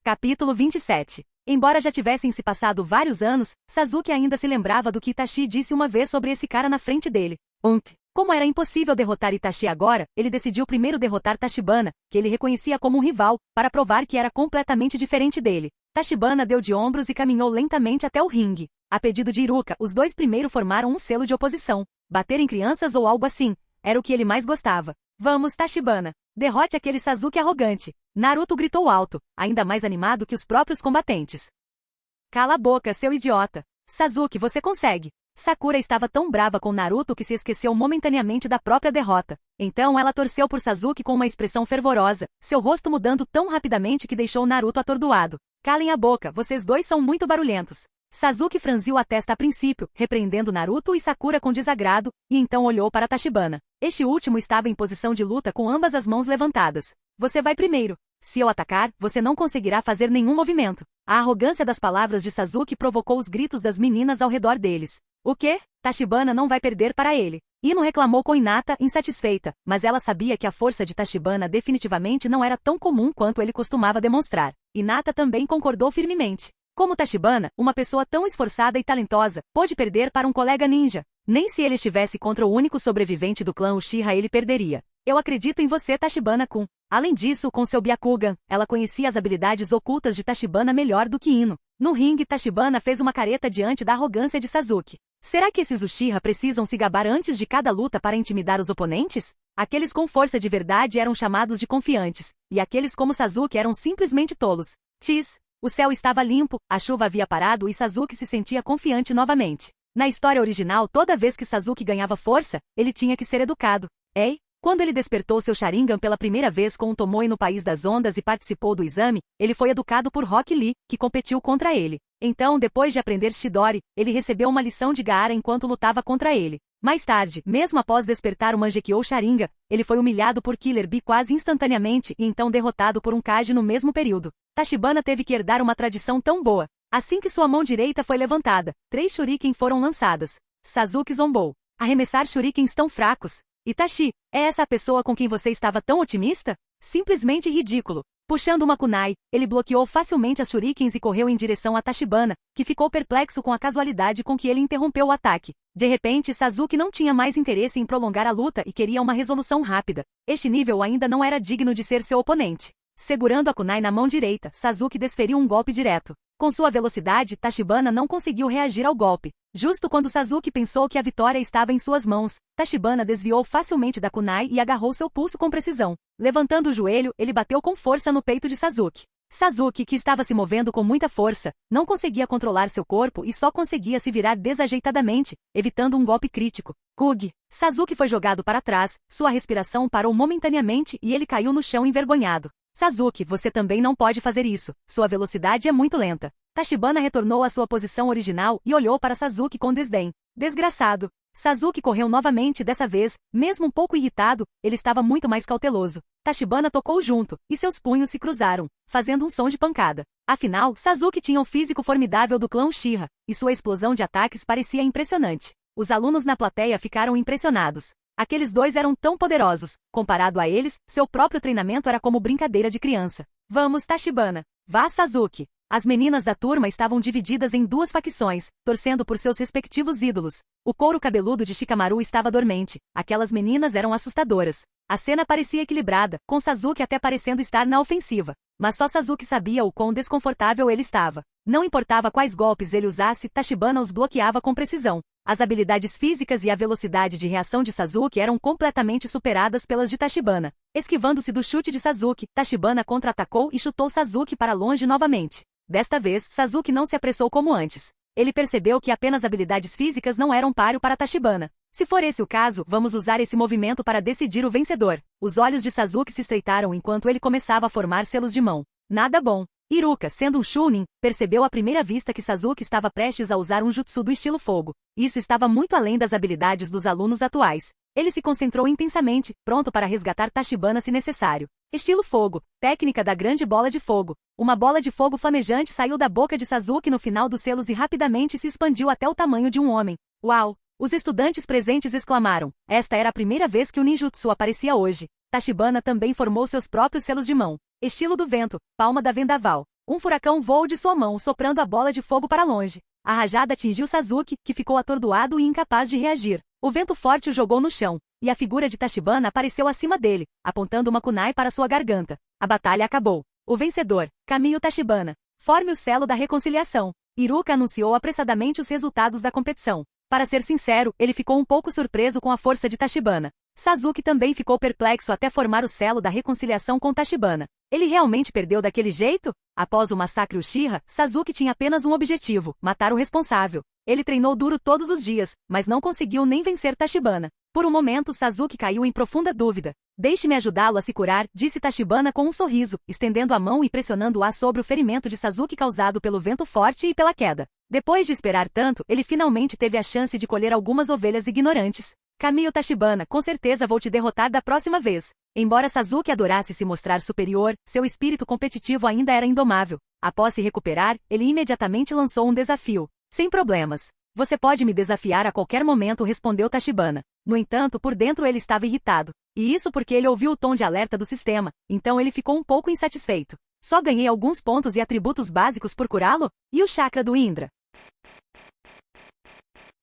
Capítulo 27. Embora já tivessem se passado vários anos, Sasuke ainda se lembrava do que Itachi disse uma vez sobre esse cara na frente dele. Como era impossível derrotar Itachi agora, ele decidiu primeiro derrotar Tachibana, que ele reconhecia como um rival, para provar que era completamente diferente dele. Tachibana deu de ombros e caminhou lentamente até o ringue. A pedido de Iruka, os dois primeiro formaram um selo de oposição. Bater em crianças ou algo assim. Era o que ele mais gostava. Vamos, Tachibana. Derrote aquele Sasuke arrogante. Naruto gritou alto, ainda mais animado que os próprios combatentes. Cala a boca, seu idiota. Sasuke, você consegue. Sakura estava tão brava com Naruto que se esqueceu momentaneamente da própria derrota. Então ela torceu por Sasuke com uma expressão fervorosa, seu rosto mudando tão rapidamente que deixou Naruto atordoado. Calem a boca, vocês dois são muito barulhentos. Sasuke franziu a testa a princípio, repreendendo Naruto e Sakura com desagrado, e então olhou para Tachibana. Este último estava em posição de luta com ambas as mãos levantadas. Você vai primeiro. Se eu atacar, você não conseguirá fazer nenhum movimento. A arrogância das palavras de Sasuke provocou os gritos das meninas ao redor deles. O quê? Tachibana não vai perder para ele. Ino reclamou com Hinata, insatisfeita, mas ela sabia que a força de Tachibana definitivamente não era tão comum quanto ele costumava demonstrar. Hinata também concordou firmemente. Como Tachibana, uma pessoa tão esforçada e talentosa, pôde perder para um colega ninja? Nem se ele estivesse contra o único sobrevivente do clã Uchiha ele perderia. Eu acredito em você, Tachibana-kun. Além disso, com seu Byakugan, ela conhecia as habilidades ocultas de Tachibana melhor do que Ino. No ringue, Tachibana fez uma careta diante da arrogância de Sasuke. Será que esses Uchiha precisam se gabar antes de cada luta para intimidar os oponentes? Aqueles com força de verdade eram chamados de confiantes, e aqueles como Sasuke eram simplesmente tolos. O céu estava limpo, a chuva havia parado e Sasuke se sentia confiante novamente. Na história original, toda vez que Sasuke ganhava força, ele tinha que ser educado. Quando ele despertou seu Sharingan pela primeira vez com um Tomoe no País das Ondas e participou do exame, ele foi educado por Rock Lee, que competiu contra ele. Então, depois de aprender Chidori, ele recebeu uma lição de Gaara enquanto lutava contra ele. Mais tarde, mesmo após despertar o Mangekyou Sharingan, ele foi humilhado por Killer Bee quase instantaneamente e então derrotado por um Kage no mesmo período. Tachibana teve que herdar uma tradição tão boa. Assim que sua mão direita foi levantada, 3 shuriken foram lançadas. Sasuke zombou. Arremessar shurikens tão fracos? Itachi, é essa a pessoa com quem você estava tão otimista? Simplesmente ridículo. Puxando uma kunai, ele bloqueou facilmente as shurikens e correu em direção a Tachibana, que ficou perplexo com a casualidade com que ele interrompeu o ataque. De repente, Sasuke não tinha mais interesse em prolongar a luta e queria uma resolução rápida. Este nível ainda não era digno de ser seu oponente. Segurando a kunai na mão direita, Sasuke desferiu um golpe direto. Com sua velocidade, Tachibana não conseguiu reagir ao golpe. Justo quando Sasuke pensou que a vitória estava em suas mãos, Tachibana desviou facilmente da kunai e agarrou seu pulso com precisão. Levantando o joelho, ele bateu com força no peito de Sasuke. Sasuke, que estava se movendo com muita força, não conseguia controlar seu corpo e só conseguia se virar desajeitadamente, evitando um golpe crítico. Kuge. Sasuke foi jogado para trás, sua respiração parou momentaneamente e ele caiu no chão envergonhado. Sasuke, você também não pode fazer isso, sua velocidade é muito lenta. Tachibana retornou à sua posição original e olhou para Sasuke com desdém. Desgraçado. Sasuke correu novamente dessa vez, mesmo um pouco irritado, ele estava muito mais cauteloso. Tachibana tocou junto, e seus punhos se cruzaram, fazendo um som de pancada. Afinal, Sasuke tinha o físico formidável do clã Uchiha, e sua explosão de ataques parecia impressionante. Os alunos na plateia ficaram impressionados. Aqueles dois eram tão poderosos. Comparado a eles, seu próprio treinamento era como brincadeira de criança. Vamos, Tachibana. Vá, Sasuke. As meninas da turma estavam divididas em 2 facções, torcendo por seus respectivos ídolos. O couro cabeludo de Shikamaru estava dormente. Aquelas meninas eram assustadoras. A cena parecia equilibrada, com Sasuke até parecendo estar na ofensiva. Mas só Sasuke sabia o quão desconfortável ele estava. Não importava quais golpes ele usasse, Tachibana os bloqueava com precisão. As habilidades físicas e a velocidade de reação de Sasuke eram completamente superadas pelas de Tachibana. Esquivando-se do chute de Sasuke, Tachibana contra-atacou e chutou Sasuke para longe novamente. Desta vez, Sasuke não se apressou como antes. Ele percebeu que apenas habilidades físicas não eram páreo para Tachibana. Se for esse o caso, vamos usar esse movimento para decidir o vencedor. Os olhos de Sasuke se estreitaram enquanto ele começava a formar selos de mão. Nada bom. Iruka, sendo um Chunin, percebeu à primeira vista que Sasuke estava prestes a usar um jutsu do estilo fogo. Isso estava muito além das habilidades dos alunos atuais. Ele se concentrou intensamente, pronto para resgatar Tachibana se necessário. Estilo fogo, técnica da grande bola de fogo. Uma bola de fogo flamejante saiu da boca de Sasuke no final dos selos e rapidamente se expandiu até o tamanho de um homem. Uau! Os estudantes presentes exclamaram. Esta era a primeira vez que o ninjutsu aparecia hoje. Tachibana também formou seus próprios selos de mão. Estilo do vento, palma da vendaval. Um furacão voou de sua mão, soprando a bola de fogo para longe. A rajada atingiu Sasuke, que ficou atordoado e incapaz de reagir. O vento forte o jogou no chão, e a figura de Tachibana apareceu acima dele, apontando uma kunai para sua garganta. A batalha acabou. O vencedor, Kamiyo Tachibana. Forme o selo da reconciliação. Iruka anunciou apressadamente os resultados da competição. Para ser sincero, ele ficou um pouco surpreso com a força de Tachibana. Sasuke também ficou perplexo até formar o selo da reconciliação com Tachibana. Ele realmente perdeu daquele jeito? Após o massacre Uchiha, Sasuke tinha apenas um objetivo, matar o responsável. Ele treinou duro todos os dias, mas não conseguiu nem vencer Tachibana. Por um momento Sasuke caiu em profunda dúvida. Deixe-me ajudá-lo a se curar, disse Tachibana com um sorriso, estendendo a mão e pressionando-a sobre o ferimento de Sasuke causado pelo vento forte e pela queda. Depois de esperar tanto, ele finalmente teve a chance de colher algumas ovelhas ignorantes. Kamiyo Tachibana, com certeza vou te derrotar da próxima vez. Embora Sasuke adorasse se mostrar superior, seu espírito competitivo ainda era indomável. Após se recuperar, ele imediatamente lançou um desafio. Sem problemas. Você pode me desafiar a qualquer momento, respondeu Tachibana. No entanto, por dentro ele estava irritado. E isso porque ele ouviu o tom de alerta do sistema, então ele ficou um pouco insatisfeito. Só ganhei alguns pontos e atributos básicos por curá-lo? E o chakra do Indra?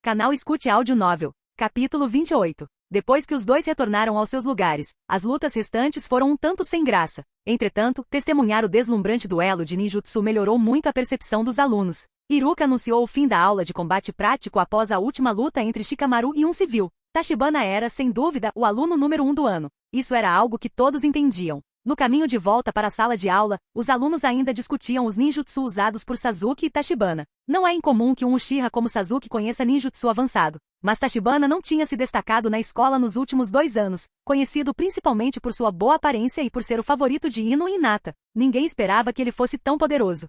Canal Escute Áudio Novel. Capítulo 28. Depois que os dois retornaram aos seus lugares, as lutas restantes foram um tanto sem graça. Entretanto, testemunhar o deslumbrante duelo de ninjutsu melhorou muito a percepção dos alunos. Iruka anunciou o fim da aula de combate prático após a última luta entre Shikamaru e um civil. Tachibana era, sem dúvida, o aluno número 1 do ano. Isso era algo que todos entendiam. No caminho de volta para a sala de aula, os alunos ainda discutiam os ninjutsu usados por Sasuke e Tachibana. Não é incomum que um Uchiha como Sasuke conheça ninjutsu avançado, mas Tachibana não tinha se destacado na escola nos últimos 2 anos, conhecido principalmente por sua boa aparência e por ser o favorito de Ino e Hinata. Ninguém esperava que ele fosse tão poderoso.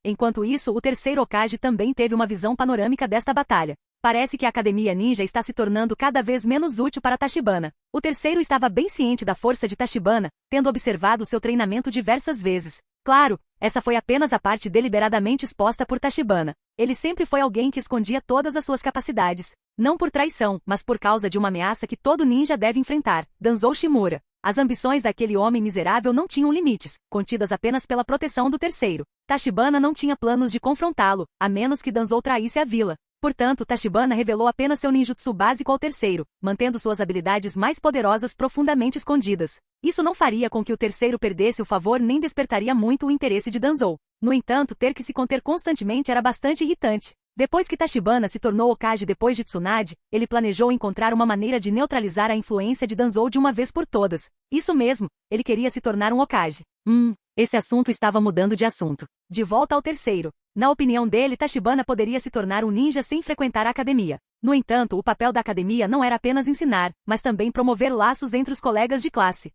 Enquanto isso, o terceiro Hokage também teve uma visão panorâmica desta batalha. Parece que a Academia Ninja está se tornando cada vez menos útil para Tachibana. O terceiro estava bem ciente da força de Tachibana, tendo observado seu treinamento diversas vezes. Claro, essa foi apenas a parte deliberadamente exposta por Tachibana. Ele sempre foi alguém que escondia todas as suas capacidades. Não por traição, mas por causa de uma ameaça que todo ninja deve enfrentar, Danzou Shimura. As ambições daquele homem miserável não tinham limites, contidas apenas pela proteção do terceiro. Tachibana não tinha planos de confrontá-lo, a menos que Danzou traísse a vila. Portanto, Tachibana revelou apenas seu ninjutsu básico ao terceiro, mantendo suas habilidades mais poderosas profundamente escondidas. Isso não faria com que o terceiro perdesse o favor nem despertaria muito o interesse de Danzou. No entanto, ter que se conter constantemente era bastante irritante. Depois que Tachibana se tornou Hokage depois de Tsunade, ele planejou encontrar uma maneira de neutralizar a influência de Danzou de uma vez por todas. Isso mesmo, ele queria se tornar um Hokage. Esse assunto estava mudando de assunto. De volta ao terceiro. Na opinião dele, Tachibana poderia se tornar um ninja sem frequentar a academia. No entanto, o papel da academia não era apenas ensinar, mas também promover laços entre os colegas de classe.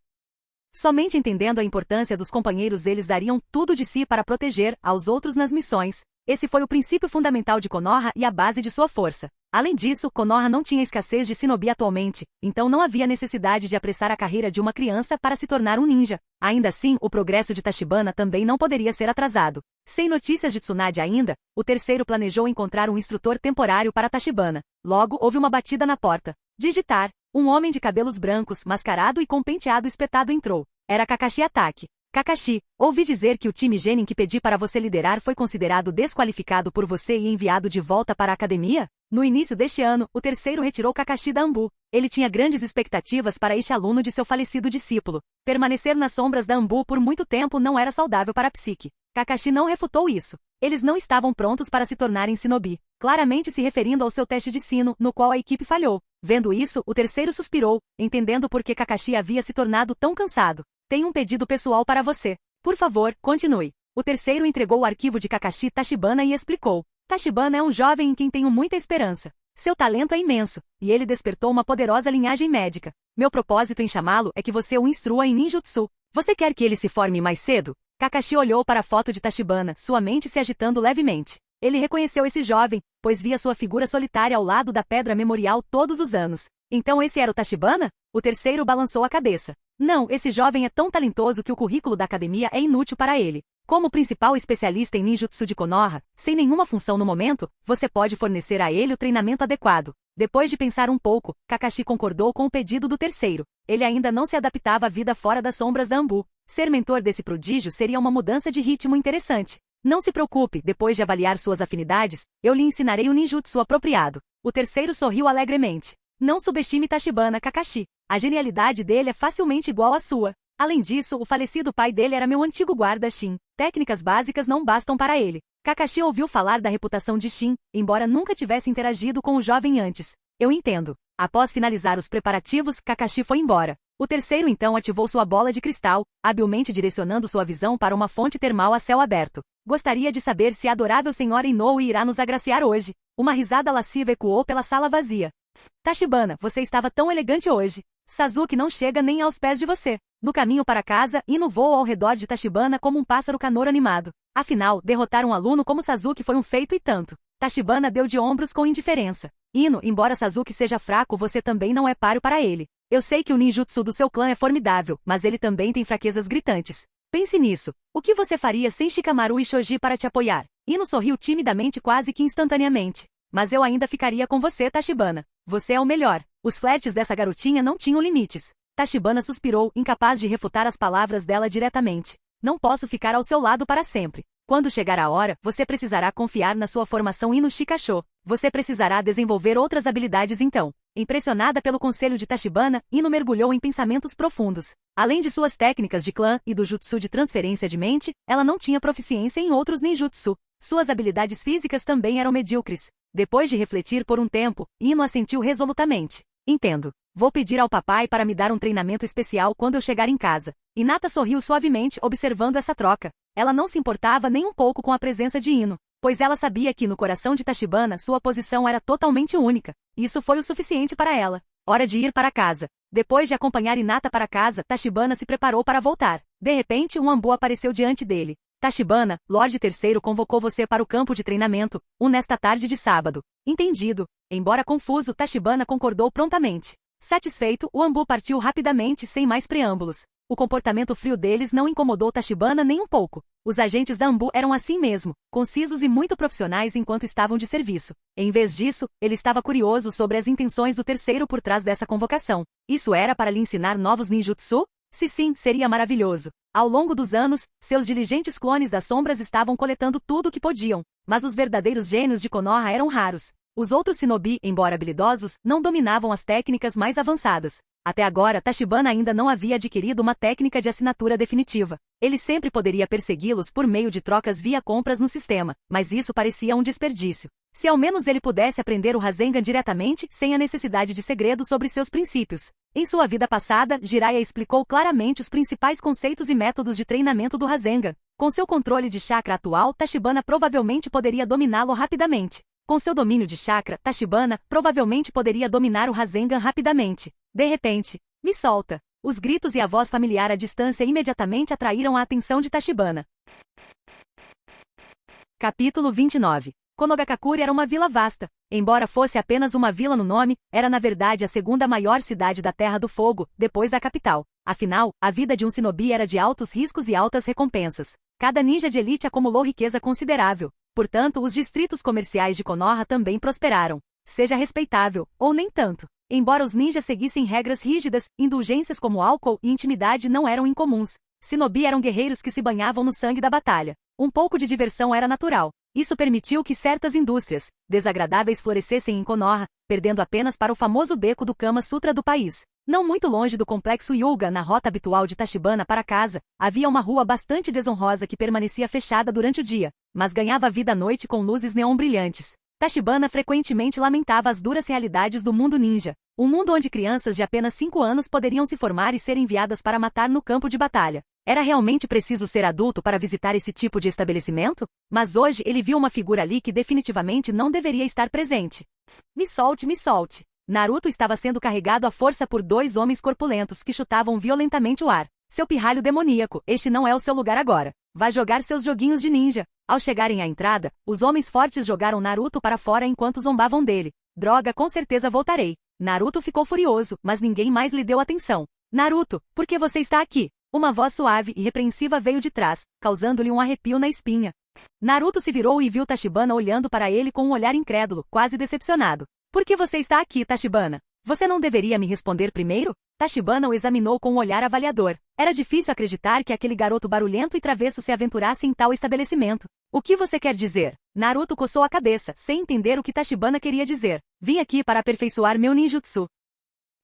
Somente entendendo a importância dos companheiros eles dariam tudo de si para proteger aos outros nas missões. Esse foi o princípio fundamental de Konoha e a base de sua força. Além disso, Konoha não tinha escassez de shinobi atualmente, então não havia necessidade de apressar a carreira de uma criança para se tornar um ninja. Ainda assim, o progresso de Tachibana também não poderia ser atrasado. Sem notícias de Tsunade ainda, o terceiro planejou encontrar um instrutor temporário para Tachibana. Logo, houve uma batida na porta. Digitar. Um homem de cabelos brancos, mascarado e com penteado espetado entrou. Era Kakashi Atake. Kakashi, ouvi dizer que o time Genin que pedi para você liderar foi considerado desqualificado por você e enviado de volta para a academia? No início deste ano, o terceiro retirou Kakashi da Anbu. Ele tinha grandes expectativas para este aluno de seu falecido discípulo. Permanecer nas sombras da Anbu por muito tempo não era saudável para a psique. Kakashi não refutou isso. Eles não estavam prontos para se tornarem shinobi, claramente se referindo ao seu teste de sino, no qual a equipe falhou. Vendo isso, o terceiro suspirou, entendendo por que Kakashi havia se tornado tão cansado. Tenho um pedido pessoal para você. Por favor, continue. O terceiro entregou o arquivo de Kakashi Tachibana e explicou. Tachibana é um jovem em quem tenho muita esperança. Seu talento é imenso, e ele despertou uma poderosa linhagem médica. Meu propósito em chamá-lo é que você o instrua em ninjutsu. Você quer que ele se forme mais cedo? Kakashi olhou para a foto de Tachibana, sua mente se agitando levemente. Ele reconheceu esse jovem, pois via sua figura solitária ao lado da pedra memorial todos os anos. Então esse era o Tachibana? O terceiro balançou a cabeça. Não, esse jovem é tão talentoso que o currículo da academia é inútil para ele. Como principal especialista em ninjutsu de Konoha, sem nenhuma função no momento, você pode fornecer a ele o treinamento adequado. Depois de pensar um pouco, Kakashi concordou com o pedido do terceiro. Ele ainda não se adaptava à vida fora das sombras da Anbu. Ser mentor desse prodígio seria uma mudança de ritmo interessante. Não se preocupe, depois de avaliar suas afinidades, eu lhe ensinarei o ninjutsu apropriado. O terceiro sorriu alegremente. Não subestime Tachibana, Kakashi. A genialidade dele é facilmente igual à sua. Além disso, o falecido pai dele era meu antigo guarda Shin. Técnicas básicas não bastam para ele. Kakashi ouviu falar da reputação de Shin, embora nunca tivesse interagido com o jovem antes. Eu entendo. Após finalizar os preparativos, Kakashi foi embora. O terceiro então ativou sua bola de cristal, habilmente direcionando sua visão para uma fonte termal a céu aberto. Gostaria de saber se a adorável senhora Inoue irá nos agraciar hoje. Uma risada lasciva ecoou pela sala vazia. Tachibana, você estava tão elegante hoje. Sasuke não chega nem aos pés de você. No caminho para casa, Ino voa ao redor de Tachibana como um pássaro canoro animado. Afinal, derrotar um aluno como Sasuke foi um feito e tanto. Tachibana deu de ombros com indiferença. Ino, embora Sasuke seja fraco, você também não é páreo para ele. Eu sei que o ninjutsu do seu clã é formidável, mas ele também tem fraquezas gritantes. Pense nisso. O que você faria sem Shikamaru e Shoji para te apoiar? Ino sorriu timidamente quase que instantaneamente. Mas eu ainda ficaria com você, Tachibana. Você é o melhor. Os flertes dessa garotinha não tinham limites. Tachibana suspirou, incapaz de refutar as palavras dela diretamente. Não posso ficar ao seu lado para sempre. Quando chegar a hora, você precisará confiar na sua formação Ino Shikasho. Você precisará desenvolver outras habilidades então. Impressionada pelo conselho de Tachibana, Ino mergulhou em pensamentos profundos. Além de suas técnicas de clã e do jutsu de transferência de mente, ela não tinha proficiência em outros ninjutsu. Suas habilidades físicas também eram medíocres. Depois de refletir por um tempo, Ino assentiu resolutamente. Entendo. Vou pedir ao papai para me dar um treinamento especial quando eu chegar em casa. Hinata sorriu suavemente observando essa troca. Ela não se importava nem um pouco com a presença de Ino, pois ela sabia que no coração de Tachibana sua posição era totalmente única. Isso foi o suficiente para ela. Hora de ir para casa. Depois de acompanhar Hinata para casa, Tachibana se preparou para voltar. De repente, um Ambu apareceu diante dele. Tachibana, Lorde Terceiro convocou você para o campo de treinamento, nesta tarde de sábado. Entendido. Embora confuso, Tachibana concordou prontamente. Satisfeito, o Ambu partiu rapidamente sem mais preâmbulos. O comportamento frio deles não incomodou Tachibana nem um pouco. Os agentes da Ambu eram assim mesmo, concisos e muito profissionais enquanto estavam de serviço. Em vez disso, ele estava curioso sobre as intenções do terceiro por trás dessa convocação. Isso era para lhe ensinar novos ninjutsu? Se sim, seria maravilhoso. Ao longo dos anos, seus diligentes clones das sombras estavam coletando tudo o que podiam, mas os verdadeiros gênios de Konoha eram raros. Os outros shinobi, embora habilidosos, não dominavam as técnicas mais avançadas. Até agora, Tachibana ainda não havia adquirido uma técnica de assinatura definitiva. Ele sempre poderia persegui-los por meio de trocas via compras no sistema, mas isso parecia um desperdício. Se ao menos ele pudesse aprender o Rasengan diretamente, sem a necessidade de segredo sobre seus princípios. Em sua vida passada, Jiraiya explicou claramente os principais conceitos e métodos de treinamento do Rasengan. Com seu controle de chakra atual, Tachibana provavelmente poderia dominá-lo rapidamente. Com seu domínio de chakra, Tachibana provavelmente poderia dominar o Rasengan rapidamente. De repente, me solta! Os gritos e a voz familiar à distância imediatamente atraíram a atenção de Tachibana. Capítulo 29. Konogakakure era uma vila vasta. Embora fosse apenas uma vila no nome, era na verdade a segunda maior cidade da Terra do Fogo, depois da capital. Afinal, a vida de um shinobi era de altos riscos e altas recompensas. Cada ninja de elite acumulou riqueza considerável. Portanto, os distritos comerciais de Konoha também prosperaram. Seja respeitável, ou nem tanto. Embora os ninjas seguissem regras rígidas, indulgências como álcool e intimidade não eram incomuns. Shinobi eram guerreiros que se banhavam no sangue da batalha. Um pouco de diversão era natural. Isso permitiu que certas indústrias desagradáveis florescessem em Konoha, perdendo apenas para o famoso beco do Kama Sutra do país. Não muito longe do complexo Yuga, na rota habitual de Tachibana para casa, havia uma rua bastante desonrosa que permanecia fechada durante o dia, mas ganhava vida à noite com luzes neon brilhantes. Tachibana frequentemente lamentava as duras realidades do mundo ninja, um mundo onde crianças de apenas 5 anos poderiam se formar e ser enviadas para matar no campo de batalha. Era realmente preciso ser adulto para visitar esse tipo de estabelecimento? Mas hoje ele viu uma figura ali que definitivamente não deveria estar presente. Me solte, me solte. Naruto estava sendo carregado à força por 2 homens corpulentos que chutavam violentamente o ar. Seu pirralho demoníaco, este não é o seu lugar agora. Vá jogar seus joguinhos de ninja. Ao chegarem à entrada, os homens fortes jogaram Naruto para fora enquanto zombavam dele. Droga, com certeza voltarei. Naruto ficou furioso, mas ninguém mais lhe deu atenção. Naruto, por que você está aqui? Uma voz suave e repreensiva veio de trás, causando-lhe um arrepio na espinha. Naruto se virou e viu Tachibana olhando para ele com um olhar incrédulo, quase decepcionado. Por que você está aqui, Tachibana? Você não deveria me responder primeiro? Tachibana o examinou com um olhar avaliador. Era difícil acreditar que aquele garoto barulhento e travesso se aventurasse em tal estabelecimento. O que você quer dizer? Naruto coçou a cabeça, sem entender o que Tachibana queria dizer. Vim aqui para aperfeiçoar meu ninjutsu.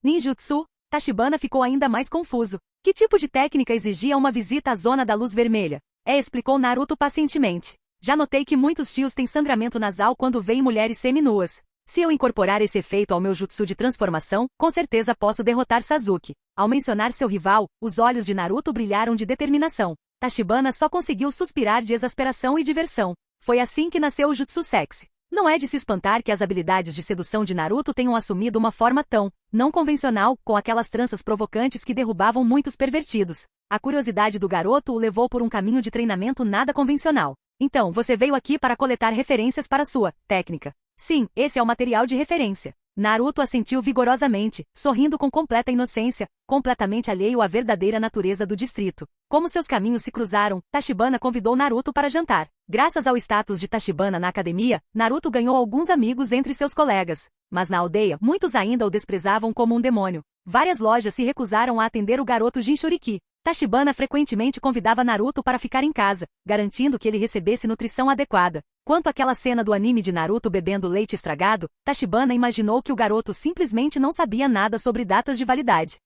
Ninjutsu? Tachibana ficou ainda mais confuso. Que tipo de técnica exigia uma visita à zona da luz vermelha? Explicou Naruto pacientemente. Já notei que muitos tios têm sangramento nasal quando veem mulheres seminuas. Se eu incorporar esse efeito ao meu jutsu de transformação, com certeza posso derrotar Sasuke. Ao mencionar seu rival, os olhos de Naruto brilharam de determinação. Tachibana só conseguiu suspirar de exasperação e diversão. Foi assim que nasceu o jutsu sexy. Não é de se espantar que as habilidades de sedução de Naruto tenham assumido uma forma tão não convencional, com aquelas tranças provocantes que derrubavam muitos pervertidos. A curiosidade do garoto o levou por um caminho de treinamento nada convencional. Então, você veio aqui para coletar referências para sua técnica. Sim, esse é o material de referência. Naruto assentiu vigorosamente, sorrindo com completa inocência, completamente alheio à verdadeira natureza do distrito. Como seus caminhos se cruzaram, Tachibana convidou Naruto para jantar. Graças ao status de Tachibana na academia, Naruto ganhou alguns amigos entre seus colegas. Mas na aldeia, muitos ainda o desprezavam como um demônio. Várias lojas se recusaram a atender o garoto Jinchuriki. Tachibana frequentemente convidava Naruto para ficar em casa, garantindo que ele recebesse nutrição adequada. Quanto àquela cena do anime de Naruto bebendo leite estragado, Tachibana imaginou que o garoto simplesmente não sabia nada sobre datas de validade.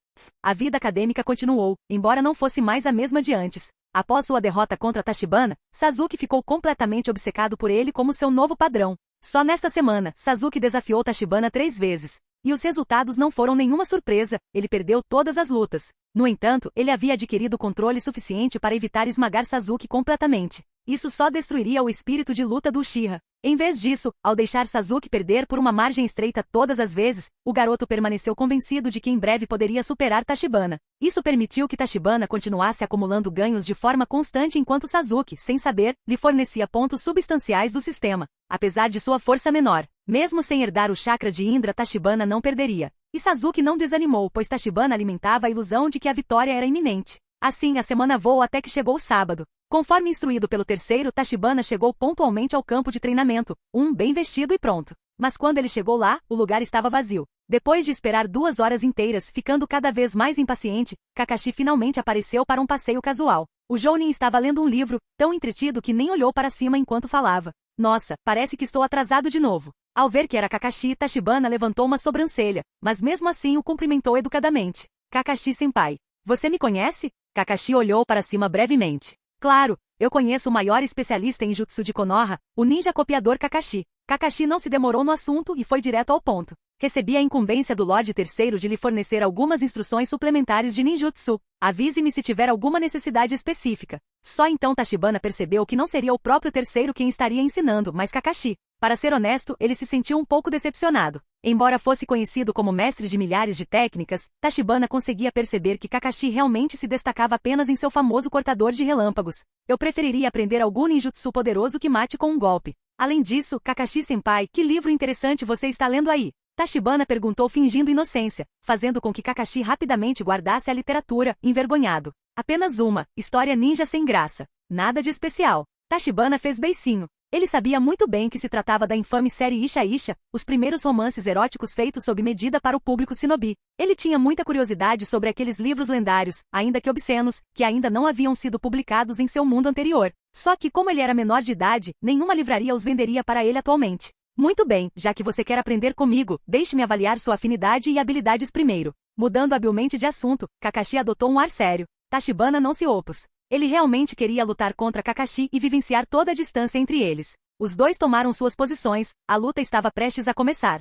A vida acadêmica continuou, embora não fosse mais a mesma de antes. Após sua derrota contra Tachibana, Sasuke ficou completamente obcecado por ele como seu novo padrão. Só nesta semana, Sasuke desafiou Tachibana 3 vezes. E os resultados não foram nenhuma surpresa, ele perdeu todas as lutas. No entanto, ele havia adquirido controle suficiente para evitar esmagar Sasuke completamente. Isso só destruiria o espírito de luta do Uchiha. Em vez disso, ao deixar Sasuke perder por uma margem estreita todas as vezes, o garoto permaneceu convencido de que em breve poderia superar Tachibana. Isso permitiu que Tachibana continuasse acumulando ganhos de forma constante enquanto Sasuke, sem saber, lhe fornecia pontos substanciais do sistema. Apesar de sua força menor, mesmo sem herdar o chakra de Indra, Tachibana não perderia. E Sasuke não desanimou, pois Tachibana alimentava a ilusão de que a vitória era iminente. Assim, a semana voou até que chegou o sábado. Conforme instruído pelo terceiro, Tachibana chegou pontualmente ao campo de treinamento, bem vestido e pronto. Mas quando ele chegou lá, o lugar estava vazio. Depois de esperar 2 horas inteiras, ficando cada vez mais impaciente, Kakashi finalmente apareceu para um passeio casual. O Jounin estava lendo um livro, tão entretido que nem olhou para cima enquanto falava. Nossa, parece que estou atrasado de novo. Ao ver que era Kakashi, Tachibana levantou uma sobrancelha, mas mesmo assim o cumprimentou educadamente. Kakashi-senpai, você me conhece? Kakashi olhou para cima brevemente. Claro, eu conheço o maior especialista em jutsu de Konoha, o ninja copiador Kakashi. Kakashi não se demorou no assunto e foi direto ao ponto. Recebi a incumbência do Lorde Terceiro de lhe fornecer algumas instruções suplementares de ninjutsu. Avise-me se tiver alguma necessidade específica. Só então Tachibana percebeu que não seria o próprio terceiro quem estaria ensinando, mas Kakashi. Para ser honesto, ele se sentiu um pouco decepcionado. Embora fosse conhecido como mestre de milhares de técnicas, Tachibana conseguia perceber que Kakashi realmente se destacava apenas em seu famoso cortador de relâmpagos. Eu preferiria aprender algum ninjutsu poderoso que mate com um golpe. Além disso, Kakashi-senpai, que livro interessante você está lendo aí? Tachibana perguntou fingindo inocência, fazendo com que Kakashi rapidamente guardasse a literatura, envergonhado. Apenas uma, história ninja sem graça. Nada de especial. Tachibana fez beicinho. Ele sabia muito bem que se tratava da infame série Isha Isha, os primeiros romances eróticos feitos sob medida para o público shinobi. Ele tinha muita curiosidade sobre aqueles livros lendários, ainda que obscenos, que ainda não haviam sido publicados em seu mundo anterior. Só que como ele era menor de idade, nenhuma livraria os venderia para ele atualmente. Muito bem, já que você quer aprender comigo, deixe-me avaliar sua afinidade e habilidades primeiro. Mudando habilmente de assunto, Kakashi adotou um ar sério. Tachibana não se opôs. Ele realmente queria lutar contra Kakashi e vivenciar toda a distância entre eles. Os dois tomaram suas posições, a luta estava prestes a começar.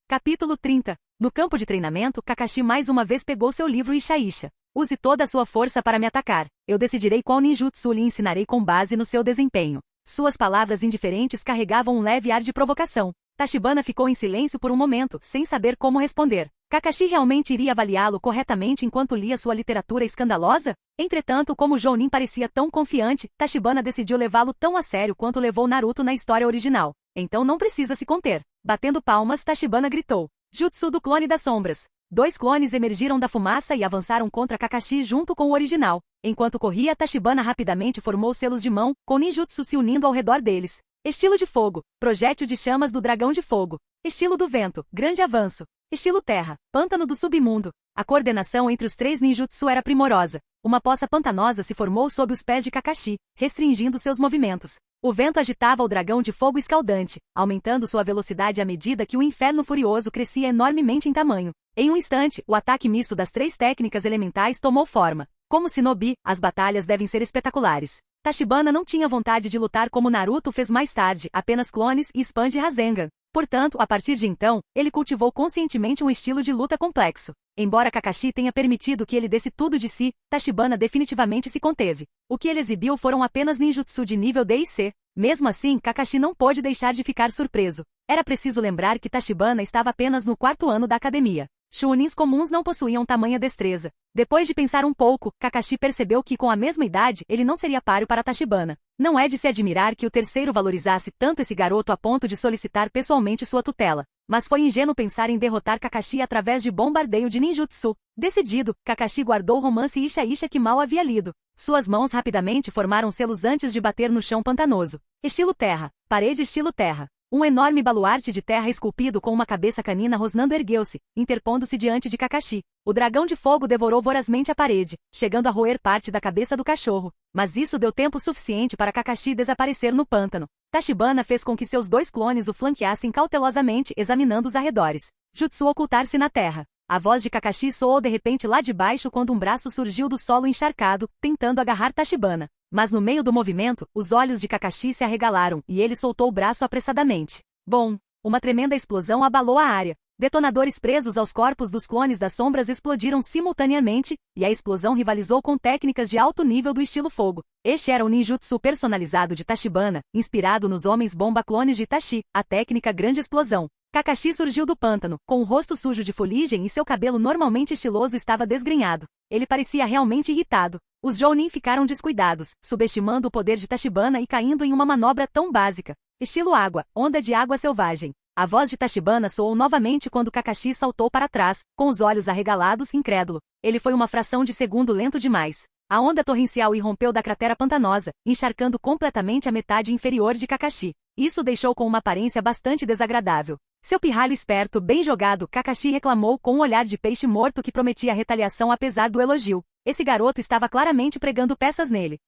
Capítulo 30. No campo de treinamento, Kakashi mais uma vez pegou seu livro Isha Isha. Use toda a sua força para me atacar. Eu decidirei qual ninjutsu lhe ensinarei com base no seu desempenho. Suas palavras indiferentes carregavam um leve ar de provocação. Tachibana ficou em silêncio por um momento, sem saber como responder. Kakashi realmente iria avaliá-lo corretamente enquanto lia sua literatura escandalosa? Entretanto, como Jounin parecia tão confiante, Tachibana decidiu levá-lo tão a sério quanto levou Naruto na história original. Então não precisa se conter. Batendo palmas, Tachibana gritou. Jutsu do Clone das Sombras. 2 clones emergiram da fumaça e avançaram contra Kakashi junto com o original. Enquanto corria, Tachibana rapidamente formou selos de mão, com ninjutsu se unindo ao redor deles. Estilo de fogo, projétil de chamas do dragão de fogo. Estilo do vento, grande avanço. Estilo terra, pântano do submundo. A coordenação entre os 3 ninjutsu era primorosa. Uma poça pantanosa se formou sob os pés de Kakashi, restringindo seus movimentos. O vento agitava o dragão de fogo escaldante, aumentando sua velocidade à medida que o inferno furioso crescia enormemente em tamanho. Em um instante, o ataque misto das 3 técnicas elementais tomou forma. Como shinobi, as batalhas devem ser espetaculares. Tachibana não tinha vontade de lutar como Naruto fez mais tarde, apenas clones e expande Rasengan. Portanto, a partir de então, ele cultivou conscientemente um estilo de luta complexo. Embora Kakashi tenha permitido que ele desse tudo de si, Tachibana definitivamente se conteve. O que ele exibiu foram apenas ninjutsu de nível D e C. Mesmo assim, Kakashi não pôde deixar de ficar surpreso. Era preciso lembrar que Tachibana estava apenas no 4º ano da academia. Chunins comuns não possuíam tamanha destreza. Depois de pensar um pouco, Kakashi percebeu que com a mesma idade ele não seria páreo para Tachibana. Não é de se admirar que o terceiro valorizasse tanto esse garoto a ponto de solicitar pessoalmente sua tutela. Mas foi ingênuo pensar em derrotar Kakashi através de bombardeio de ninjutsu. Decidido, Kakashi guardou o romance Isha Isha que mal havia lido. Suas mãos rapidamente formaram selos antes de bater no chão pantanoso. Estilo terra, parede estilo terra. Um enorme baluarte de terra esculpido com uma cabeça canina rosnando ergueu-se, interpondo-se diante de Kakashi. O dragão de fogo devorou vorazmente a parede, chegando a roer parte da cabeça do cachorro. Mas isso deu tempo suficiente para Kakashi desaparecer no pântano. Tachibana fez com que seus 2 clones o flanqueassem cautelosamente, examinando os arredores. Jutsu ocultar-se na terra. A voz de Kakashi soou de repente lá de baixo quando um braço surgiu do solo encharcado, tentando agarrar Tachibana. Mas no meio do movimento, os olhos de Kakashi se arregalaram, e ele soltou o braço apressadamente. Bom, Uma tremenda explosão abalou a área. Detonadores presos aos corpos dos clones das sombras explodiram simultaneamente, e a explosão rivalizou com técnicas de alto nível do estilo fogo. Este era o ninjutsu personalizado de Tachibana, inspirado nos homens-bomba clones de Itachi, a técnica Grande Explosão. Kakashi surgiu do pântano, com o rosto sujo de fuligem e seu cabelo normalmente estiloso estava desgrenhado. Ele parecia realmente irritado. Os Jounin ficaram descuidados, subestimando o poder de Tachibana e caindo em uma manobra tão básica. Estilo água, onda de água selvagem. A voz de Tachibana soou novamente quando Kakashi saltou para trás, com os olhos arregalados, incrédulo. Ele foi uma fração de segundo lento demais. A onda torrencial irrompeu da cratera pantanosa, encharcando completamente a metade inferior de Kakashi. Isso o deixou com uma aparência bastante desagradável. Seu pirralho esperto, bem jogado, Kakashi reclamou com um olhar de peixe morto que prometia retaliação apesar do elogio. Esse garoto estava claramente pregando peças nele.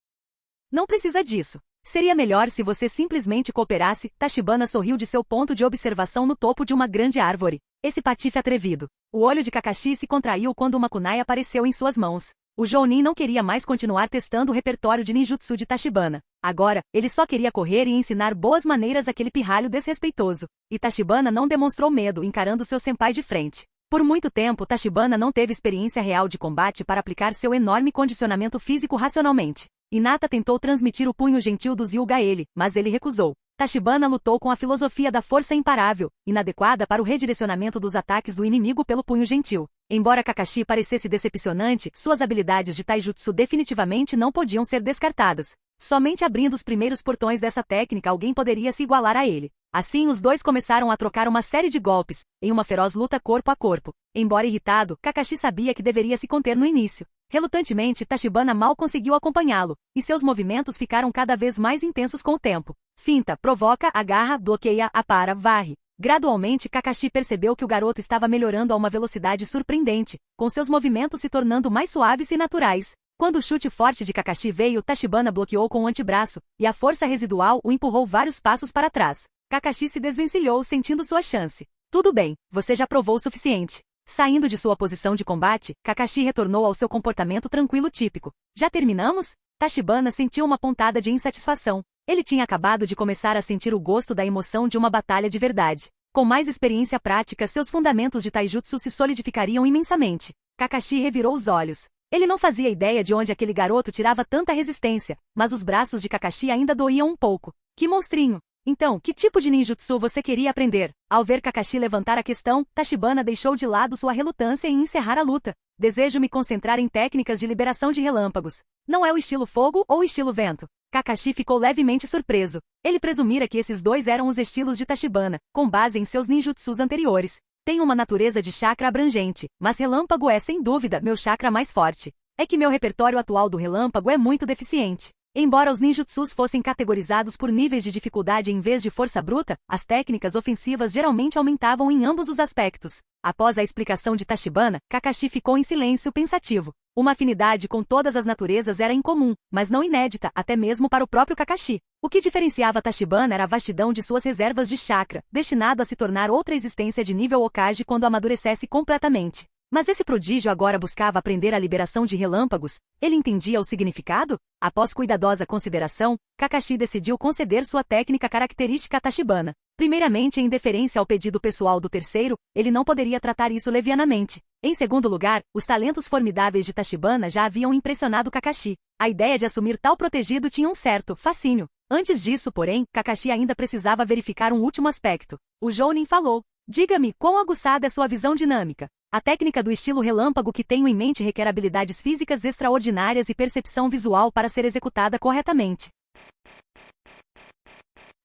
Não precisa disso. Seria melhor se você simplesmente cooperasse. Tachibana sorriu de seu ponto de observação no topo de uma grande árvore. Esse patife atrevido. O olho de Kakashi se contraiu quando uma kunai apareceu em suas mãos. O Jounin não queria mais continuar testando o repertório de ninjutsu de Tachibana. Agora, ele só queria correr e ensinar boas maneiras àquele pirralho desrespeitoso. E Tachibana não demonstrou medo encarando seu senpai de frente. Por muito tempo, Tachibana não teve experiência real de combate para aplicar seu enorme condicionamento físico racionalmente. Hinata tentou transmitir o punho gentil do Zyuga a ele, mas ele recusou. Tachibana lutou com a filosofia da força imparável, inadequada para o redirecionamento dos ataques do inimigo pelo punho gentil. Embora Kakashi parecesse decepcionante, suas habilidades de taijutsu definitivamente não podiam ser descartadas. Somente abrindo os primeiros portões dessa técnica alguém poderia se igualar a ele. Assim os dois começaram a trocar uma série de golpes, em uma feroz luta corpo a corpo. Embora irritado, Kakashi sabia que deveria se conter no início. Relutantemente, Tachibana mal conseguiu acompanhá-lo, e seus movimentos ficaram cada vez mais intensos com o tempo. Finta, provoca, agarra, bloqueia, apara, varre. Gradualmente, Kakashi percebeu que o garoto estava melhorando a uma velocidade surpreendente, com seus movimentos se tornando mais suaves e naturais. Quando o chute forte de Kakashi veio, Tachibana bloqueou com o antebraço, e a força residual o empurrou vários passos para trás. Kakashi se desvencilhou, sentindo sua chance. Tudo bem, você já provou o suficiente. Saindo de sua posição de combate, Kakashi retornou ao seu comportamento tranquilo típico. Já terminamos? Tachibana sentiu uma pontada de insatisfação. Ele tinha acabado de começar a sentir o gosto da emoção de uma batalha de verdade. Com mais experiência prática, seus fundamentos de taijutsu se solidificariam imensamente. Kakashi revirou os olhos. Ele não fazia ideia de onde aquele garoto tirava tanta resistência, mas os braços de Kakashi ainda doíam um pouco. Que monstrinho! Então, que tipo de ninjutsu você queria aprender? Ao ver Kakashi levantar a questão, Tachibana deixou de lado sua relutância em encerrar a luta. Desejo me concentrar em técnicas de liberação de relâmpagos. Não é o estilo fogo ou o estilo vento? Kakashi ficou levemente surpreso. Ele presumira que esses dois eram os estilos de Tachibana, com base em seus ninjutsus anteriores. Tem uma natureza de chakra abrangente, mas relâmpago é sem dúvida meu chakra mais forte. É que meu repertório atual do relâmpago é muito deficiente. Embora os ninjutsus fossem categorizados por níveis de dificuldade em vez de força bruta, as técnicas ofensivas geralmente aumentavam em ambos os aspectos. Após a explicação de Tachibana, Kakashi ficou em silêncio pensativo. Uma afinidade com todas as naturezas era incomum, mas não inédita, até mesmo para o próprio Kakashi. O que diferenciava Tachibana era a vastidão de suas reservas de chakra, destinado a se tornar outra existência de nível Hokage quando amadurecesse completamente. Mas esse prodígio agora buscava aprender a liberação de relâmpagos. Ele entendia o significado? Após cuidadosa consideração, Kakashi decidiu conceder sua técnica característica a Tachibana. Primeiramente, em deferência ao pedido pessoal do terceiro, ele não poderia tratar isso levianamente. Em segundo lugar, os talentos formidáveis de Tachibana já haviam impressionado Kakashi. A ideia de assumir tal protegido tinha um certo fascínio. Antes disso, porém, Kakashi ainda precisava verificar um último aspecto. O Jounin falou. Diga-me, quão aguçada é sua visão dinâmica? A técnica do estilo relâmpago que tenho em mente requer habilidades físicas extraordinárias e percepção visual para ser executada corretamente.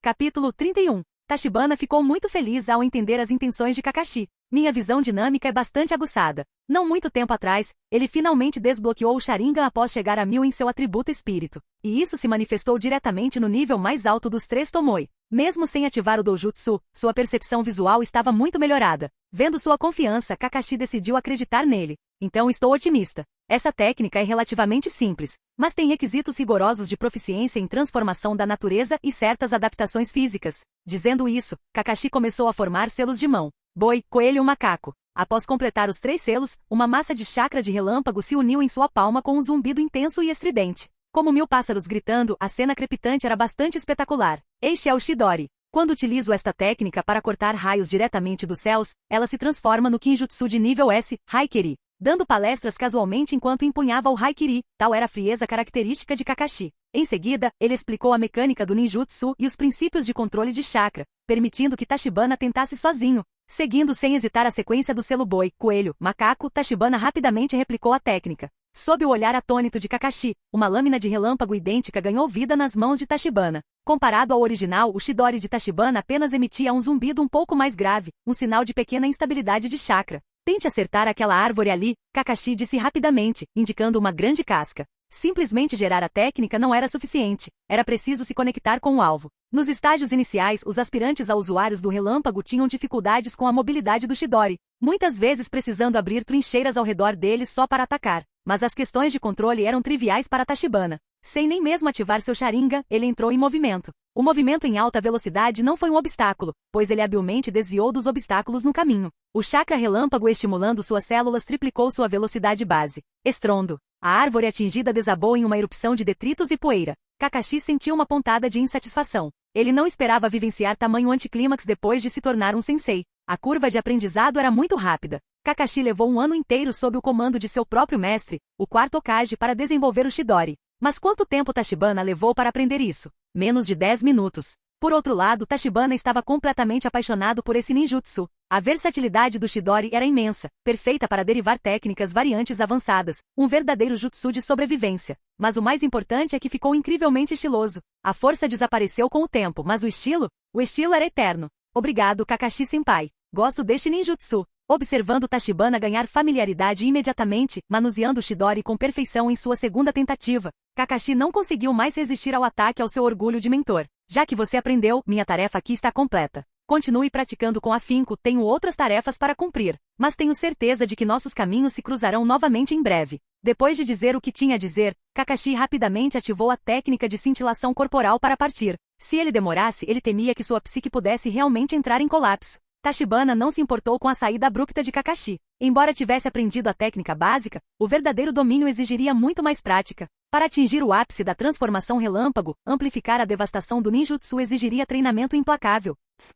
Capítulo 31. Tachibana ficou muito feliz ao entender as intenções de Kakashi. Minha visão dinâmica é bastante aguçada. Não muito tempo atrás, ele finalmente desbloqueou o Sharingan após chegar a 1000 em seu atributo espírito. E isso se manifestou diretamente no nível mais alto dos 3 Tomoe. Mesmo sem ativar o Doujutsu, sua percepção visual estava muito melhorada. Vendo sua confiança, Kakashi decidiu acreditar nele. Então estou otimista. Essa técnica é relativamente simples, mas tem requisitos rigorosos de proficiência em transformação da natureza e certas adaptações físicas. Dizendo isso, Kakashi começou a formar selos de mão. Boi, coelho e macaco. Após completar os 3 selos, uma massa de chakra de relâmpago se uniu em sua palma com um zumbido intenso e estridente. Como 1000 pássaros gritando, a cena crepitante era bastante espetacular. Este é o Chidori. Quando utilizo esta técnica para cortar raios diretamente dos céus, ela se transforma no Kinjutsu de nível S, Haikiri. Dando palestras casualmente enquanto empunhava o Haikiri, tal era a frieza característica de Kakashi. Em seguida, ele explicou a mecânica do ninjutsu e os princípios de controle de chakra, permitindo que Tachibana tentasse sozinho. Seguindo sem hesitar a sequência do selo boi, coelho, macaco, Tachibana rapidamente replicou a técnica. Sob o olhar atônito de Kakashi, uma lâmina de relâmpago idêntica ganhou vida nas mãos de Tachibana. Comparado ao original, o Chidori de Tachibana apenas emitia um zumbido um pouco mais grave, um sinal de pequena instabilidade de chakra. Tente acertar aquela árvore ali, Kakashi disse rapidamente, indicando uma grande casca. Simplesmente gerar a técnica não era suficiente, era preciso se conectar com o alvo. Nos estágios iniciais, os aspirantes a usuários do relâmpago tinham dificuldades com a mobilidade do Chidori, muitas vezes precisando abrir trincheiras ao redor deles só para atacar. Mas as questões de controle eram triviais para Tachibana. Sem nem mesmo ativar seu Sharingan, ele entrou em movimento. O movimento em alta velocidade não foi um obstáculo, pois ele habilmente desviou dos obstáculos no caminho. O chakra relâmpago estimulando suas células triplicou sua velocidade base. Estrondo. A árvore atingida desabou em uma erupção de detritos e poeira. Kakashi sentiu uma pontada de insatisfação. Ele não esperava vivenciar tamanho anticlímax depois de se tornar um sensei. A curva de aprendizado era muito rápida. Kakashi levou um ano inteiro sob o comando de seu próprio mestre, o quarto Hokage, para desenvolver o Chidori. Mas quanto tempo Tachibana levou para aprender isso? Menos de 10 minutos. Por outro lado, Tachibana estava completamente apaixonado por esse ninjutsu. A versatilidade do Chidori era imensa, perfeita para derivar técnicas variantes avançadas, um verdadeiro jutsu de sobrevivência. Mas o mais importante é que ficou incrivelmente estiloso. A força desapareceu com o tempo, mas o estilo era eterno. Obrigado, Kakashi-senpai. Gosto deste ninjutsu. Observando Tachibana ganhar familiaridade imediatamente, manuseando o Chidori com perfeição em sua segunda tentativa, Kakashi não conseguiu mais resistir ao ataque ao seu orgulho de mentor. Já que você aprendeu, minha tarefa aqui está completa. Continue praticando com afinco, tenho outras tarefas para cumprir. Mas tenho certeza de que nossos caminhos se cruzarão novamente em breve. Depois de dizer o que tinha a dizer, Kakashi rapidamente ativou a técnica de cintilação corporal para partir. Se ele demorasse, ele temia que sua psique pudesse realmente entrar em colapso. Tachibana não se importou com a saída abrupta de Kakashi. Embora tivesse aprendido a técnica básica, o verdadeiro domínio exigiria muito mais prática. Para atingir o ápice da transformação relâmpago, amplificar a devastação do ninjutsu exigiria treinamento implacável.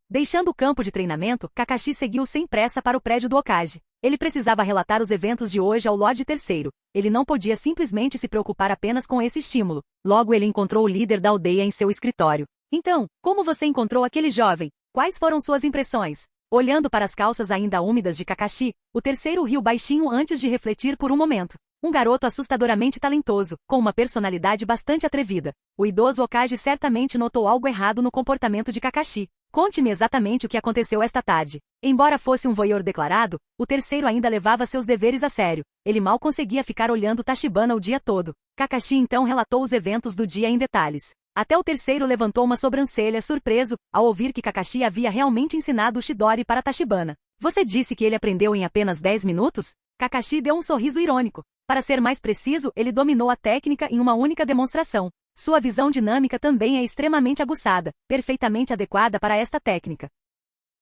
Deixando o campo de treinamento, Kakashi seguiu sem pressa para o prédio do Hokage. Ele precisava relatar os eventos de hoje ao Lorde Terceiro. Ele não podia simplesmente se preocupar apenas com esse estímulo. Logo ele encontrou o líder da aldeia em seu escritório. Então, como você encontrou aquele jovem? Quais foram suas impressões? Olhando para as calças ainda úmidas de Kakashi, o terceiro riu baixinho antes de refletir por um momento. Um garoto assustadoramente talentoso, com uma personalidade bastante atrevida. O idoso Hokage certamente notou algo errado no comportamento de Kakashi. Conte-me exatamente o que aconteceu esta tarde. Embora fosse um voyeur declarado, o terceiro ainda levava seus deveres a sério. Ele mal conseguia ficar olhando Tachibana o dia todo. Kakashi então relatou os eventos do dia em detalhes. Até o terceiro levantou uma sobrancelha surpreso, ao ouvir que Kakashi havia realmente ensinado o Chidori para Tachibana. Você disse que ele aprendeu em apenas 10 minutos? Kakashi deu um sorriso irônico. Para ser mais preciso, ele dominou a técnica em uma única demonstração. Sua visão dinâmica também é extremamente aguçada, perfeitamente adequada para esta técnica.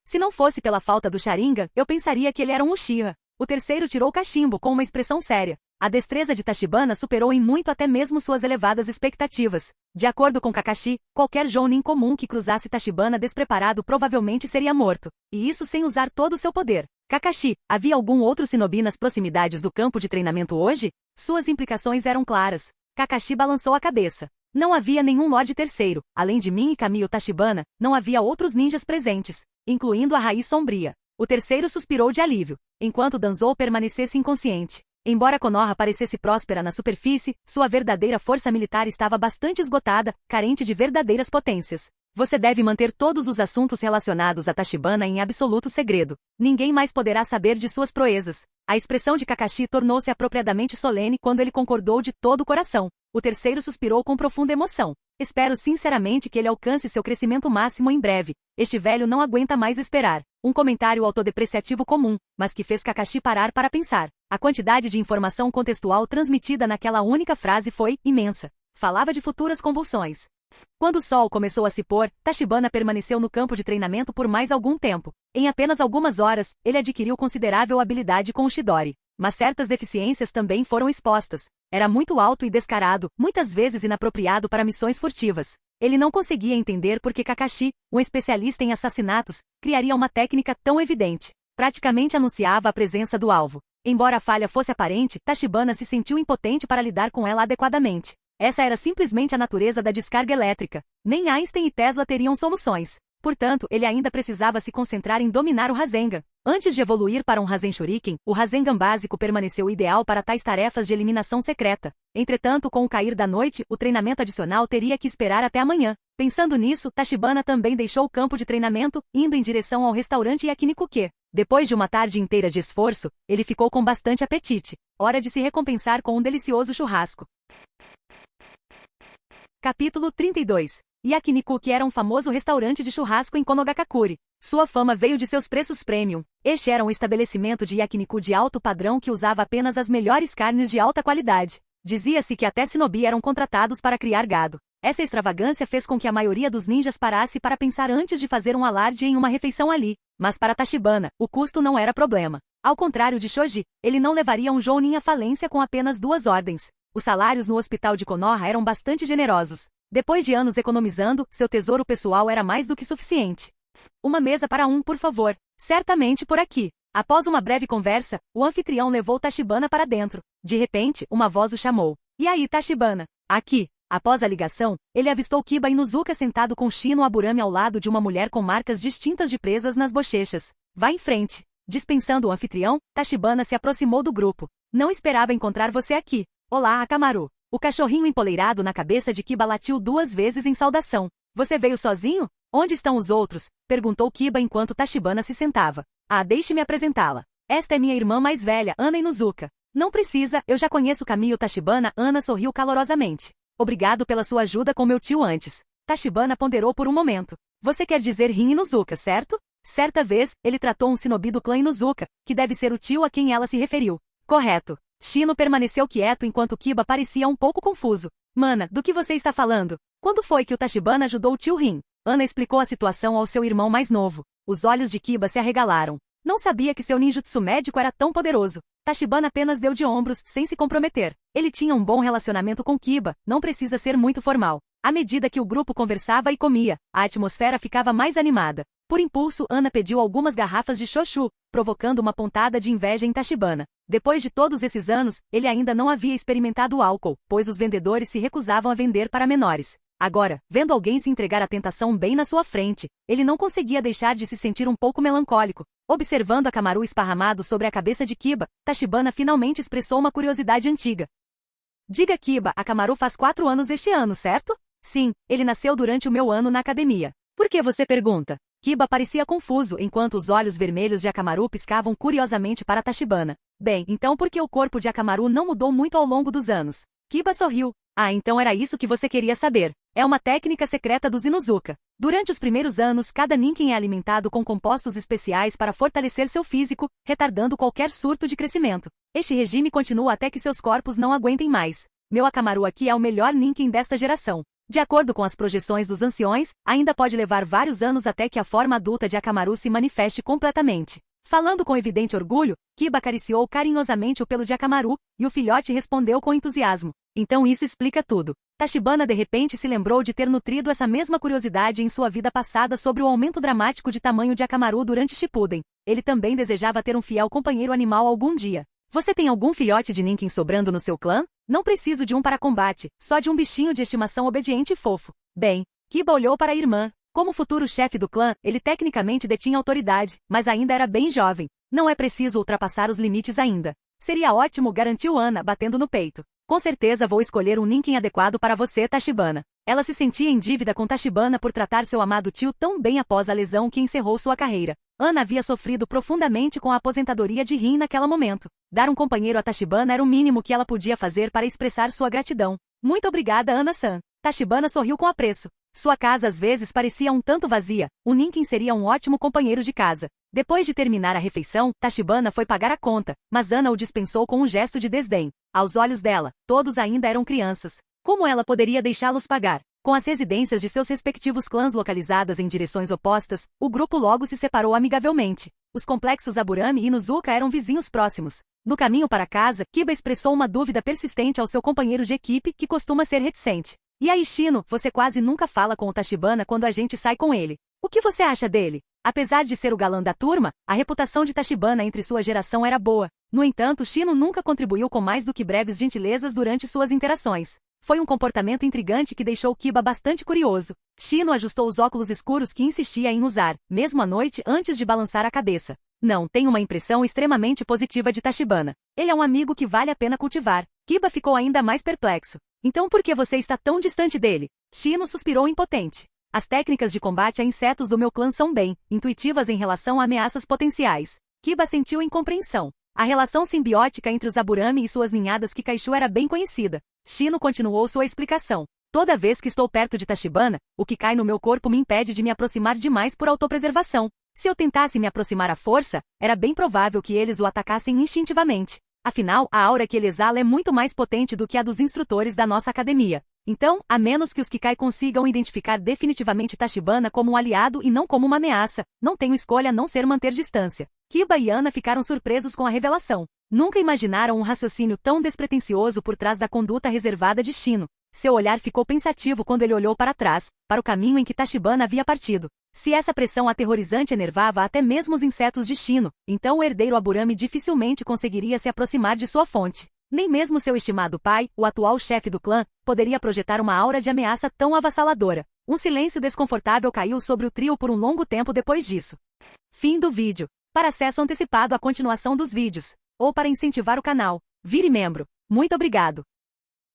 Se não fosse pela falta do Sharingan, eu pensaria que ele era um Uchiha. O terceiro tirou o cachimbo com uma expressão séria. A destreza de Tachibana superou em muito até mesmo suas elevadas expectativas. De acordo com Kakashi, qualquer Jounin comum que cruzasse Tachibana despreparado provavelmente seria morto. E isso sem usar todo o seu poder. Kakashi, havia algum outro shinobi nas proximidades do campo de treinamento hoje? Suas implicações eram claras. Kakashi balançou a cabeça. Não havia nenhum Lorde Terceiro. Além de mim e Kamiyo Tachibana, não havia outros ninjas presentes, incluindo a Raiz Sombria. O terceiro suspirou de alívio, enquanto Danzou permanecesse inconsciente. Embora Konoha parecesse próspera na superfície, sua verdadeira força militar estava bastante esgotada, carente de verdadeiras potências. Você deve manter todos os assuntos relacionados a Tachibana em absoluto segredo. Ninguém mais poderá saber de suas proezas. A expressão de Kakashi tornou-se apropriadamente solene quando ele concordou de todo o coração. O terceiro suspirou com profunda emoção. Espero sinceramente que ele alcance seu crescimento máximo em breve. Este velho não aguenta mais esperar. Um comentário autodepreciativo comum, mas que fez Kakashi parar para pensar. A quantidade de informação contextual transmitida naquela única frase foi imensa. Falava de futuras convulsões. Quando o sol começou a se pôr, Tachibana permaneceu no campo de treinamento por mais algum tempo. Em apenas algumas horas, ele adquiriu considerável habilidade com o Chidori. mas certas deficiências também foram expostas. Era muito alto e descarado, muitas vezes inapropriado para missões furtivas. Ele não conseguia entender por que Kakashi, um especialista em assassinatos, criaria uma técnica tão evidente. Praticamente anunciava a presença do alvo. Embora a falha fosse aparente, Tachibana se sentiu impotente para lidar com ela adequadamente. Essa era simplesmente a natureza da descarga elétrica. Nem Einstein e Tesla teriam soluções. Portanto, ele ainda precisava se concentrar em dominar o Rasengan. Antes de evoluir para um Rasen Shuriken, o Rasengan básico permaneceu ideal para tais tarefas de eliminação secreta. Entretanto, com o cair da noite, o treinamento adicional teria que esperar até amanhã. Pensando nisso, Tachibana também deixou o campo de treinamento, indo em direção ao restaurante Yakinikuke. Depois de uma tarde inteira de esforço, ele ficou com bastante apetite. Hora de se recompensar com um delicioso churrasco. Capítulo 32. Yakinikuke era um famoso restaurante de churrasco em Konogakakure. Sua fama veio de seus preços premium. Este era um estabelecimento de yakiniku de alto padrão que usava apenas as melhores carnes de alta qualidade. Dizia-se que até shinobi eram contratados para criar gado. Essa extravagância fez com que a maioria dos ninjas parasse para pensar antes de fazer um alarde em uma refeição ali. Mas para Tachibana, o custo não era problema. Ao contrário de Shoji, ele não levaria um jounin à falência com apenas 2 ordens. Os salários no hospital de Konoha eram bastante generosos. Depois de anos economizando, seu tesouro pessoal era mais do que suficiente. Uma mesa para um, por favor. Certamente por aqui. Após uma breve conversa, o anfitrião levou Tachibana para dentro. De repente, uma voz o chamou. E aí, Tachibana? Aqui. Após a ligação, ele avistou Kiba Inuzuka sentado com Shino Aburame ao lado de uma mulher com marcas distintas de presas nas bochechas. Vá em frente. Dispensando o anfitrião, Tachibana se aproximou do grupo. Não esperava encontrar você aqui. Olá, Akamaru. O cachorrinho empoleirado na cabeça de Kiba latiu 2 vezes em saudação. Você veio sozinho? Onde estão os outros? Perguntou Kiba enquanto Tachibana se sentava. Ah, deixe-me apresentá-la. Esta é minha irmã mais velha, Ana Inuzuka. Não precisa, eu já conheço o caminho Tachibana. Ana sorriu calorosamente. Obrigado pela sua ajuda com meu tio antes. Tachibana ponderou por um momento. Você quer dizer Rin Inuzuka, certo? Certa vez, ele tratou um shinobi do clã Inuzuka, que deve ser o tio a quem ela se referiu. Correto. Shino permaneceu quieto enquanto Kiba parecia um pouco confuso. Mana, do que você está falando? Quando foi que o Tachibana ajudou o tio Rin? Ana explicou a situação ao seu irmão mais novo. Os olhos de Kiba se arregalaram. Não sabia que seu ninjutsu médico era tão poderoso. Tachibana apenas deu de ombros, sem se comprometer. Ele tinha um bom relacionamento com Kiba, não precisa ser muito formal. À medida que o grupo conversava e comia, a atmosfera ficava mais animada. Por impulso, Ana pediu algumas garrafas de shochu, provocando uma pontada de inveja em Tachibana. Depois de todos esses anos, ele ainda não havia experimentado álcool, pois os vendedores se recusavam a vender para menores. Agora, vendo alguém se entregar à tentação bem na sua frente, ele não conseguia deixar de se sentir um pouco melancólico. Observando Akamaru esparramado sobre a cabeça de Kiba, Tachibana finalmente expressou uma curiosidade antiga. Diga Kiba, Akamaru faz 4 anos este ano, certo? Sim, ele nasceu durante o meu ano na academia. Por que você pergunta? Kiba parecia confuso enquanto os olhos vermelhos de Akamaru piscavam curiosamente para Tachibana. Bem, então por que o corpo de Akamaru não mudou muito ao longo dos anos? Kiba sorriu. Ah, então era isso que você queria saber. É uma técnica secreta dos Inuzuka. Durante os primeiros anos, cada ninken é alimentado com compostos especiais para fortalecer seu físico, retardando qualquer surto de crescimento. Este regime continua até que seus corpos não aguentem mais. Meu Akamaru aqui é o melhor ninken desta geração. De acordo com as projeções dos anciões, ainda pode levar vários anos até que a forma adulta de Akamaru se manifeste completamente. Falando com evidente orgulho, Kiba acariciou carinhosamente o pelo de Akamaru, e o filhote respondeu com entusiasmo. Então isso explica tudo. Tachibana de repente se lembrou de ter nutrido essa mesma curiosidade em sua vida passada sobre o aumento dramático de tamanho de Akamaru durante Shippuden. Ele também desejava ter um fiel companheiro animal algum dia. Você tem algum filhote de ninken sobrando no seu clã? Não preciso de um para combate, só de um bichinho de estimação obediente e fofo. Bem, Kiba olhou para a irmã. Como futuro chefe do clã, ele tecnicamente detinha autoridade, mas ainda era bem jovem. Não é preciso ultrapassar os limites ainda. Seria ótimo, garantiu Ana, batendo no peito. Com certeza vou escolher um ninken adequado para você, Tachibana. Ela se sentia em dívida com Tachibana por tratar seu amado tio tão bem após a lesão que encerrou sua carreira. Ana havia sofrido profundamente com a aposentadoria de Rin naquele momento. Dar um companheiro a Tachibana era o mínimo que ela podia fazer para expressar sua gratidão. Muito obrigada, Ana-san. Tachibana sorriu com apreço. Sua casa às vezes parecia um tanto vazia. O ninken seria um ótimo companheiro de casa. Depois de terminar a refeição, Tachibana foi pagar a conta, mas Ana o dispensou com um gesto de desdém. Aos olhos dela, todos ainda eram crianças. Como ela poderia deixá-los pagar? Com as residências de seus respectivos clãs localizadas em direções opostas, o grupo logo se separou amigavelmente. Os complexos Aburame e Inuzuka eram vizinhos próximos. No caminho para casa, Kiba expressou uma dúvida persistente ao seu companheiro de equipe, que costuma ser reticente. E aí, Shino, você quase nunca fala com o Tachibana quando a gente sai com ele. O que você acha dele? Apesar de ser o galã da turma, a reputação de Tachibana entre sua geração era boa. No entanto, Shino nunca contribuiu com mais do que breves gentilezas durante suas interações. Foi um comportamento intrigante que deixou Kiba bastante curioso. Shino ajustou os óculos escuros que insistia em usar, mesmo à noite, antes de balançar a cabeça. Não, tenho uma impressão extremamente positiva de Tachibana. Ele é um amigo que vale a pena cultivar. Kiba ficou ainda mais perplexo. Então por que você está tão distante dele? Shino suspirou impotente. As técnicas de combate a insetos do meu clã são bem intuitivas em relação a ameaças potenciais. Kiba sentiu incompreensão. A relação simbiótica entre os Aburame e suas ninhadas Kikaishu era bem conhecida. Shino continuou sua explicação. Toda vez que estou perto de Tachibana, o que cai no meu corpo me impede de me aproximar demais por autopreservação. Se eu tentasse me aproximar à força, era bem provável que eles o atacassem instintivamente. Afinal, a aura que ele exala é muito mais potente do que a dos instrutores da nossa academia. Então, a menos que os Kikai consigam identificar definitivamente Tachibana como um aliado e não como uma ameaça, não tenho escolha a não ser manter distância. Kiba e Ana ficaram surpresos com a revelação. Nunca imaginaram um raciocínio tão despretensioso por trás da conduta reservada de Shino. Seu olhar ficou pensativo quando ele olhou para trás, para o caminho em que Tachibana havia partido. Se essa pressão aterrorizante enervava até mesmo os insetos de Shino, então o herdeiro Aburame dificilmente conseguiria se aproximar de sua fonte. Nem mesmo seu estimado pai, o atual chefe do clã, poderia projetar uma aura de ameaça tão avassaladora. Um silêncio desconfortável caiu sobre o trio por um longo tempo depois disso. Fim do vídeo. Para acesso antecipado à continuação dos vídeos, ou para incentivar o canal, vire membro. Muito obrigado.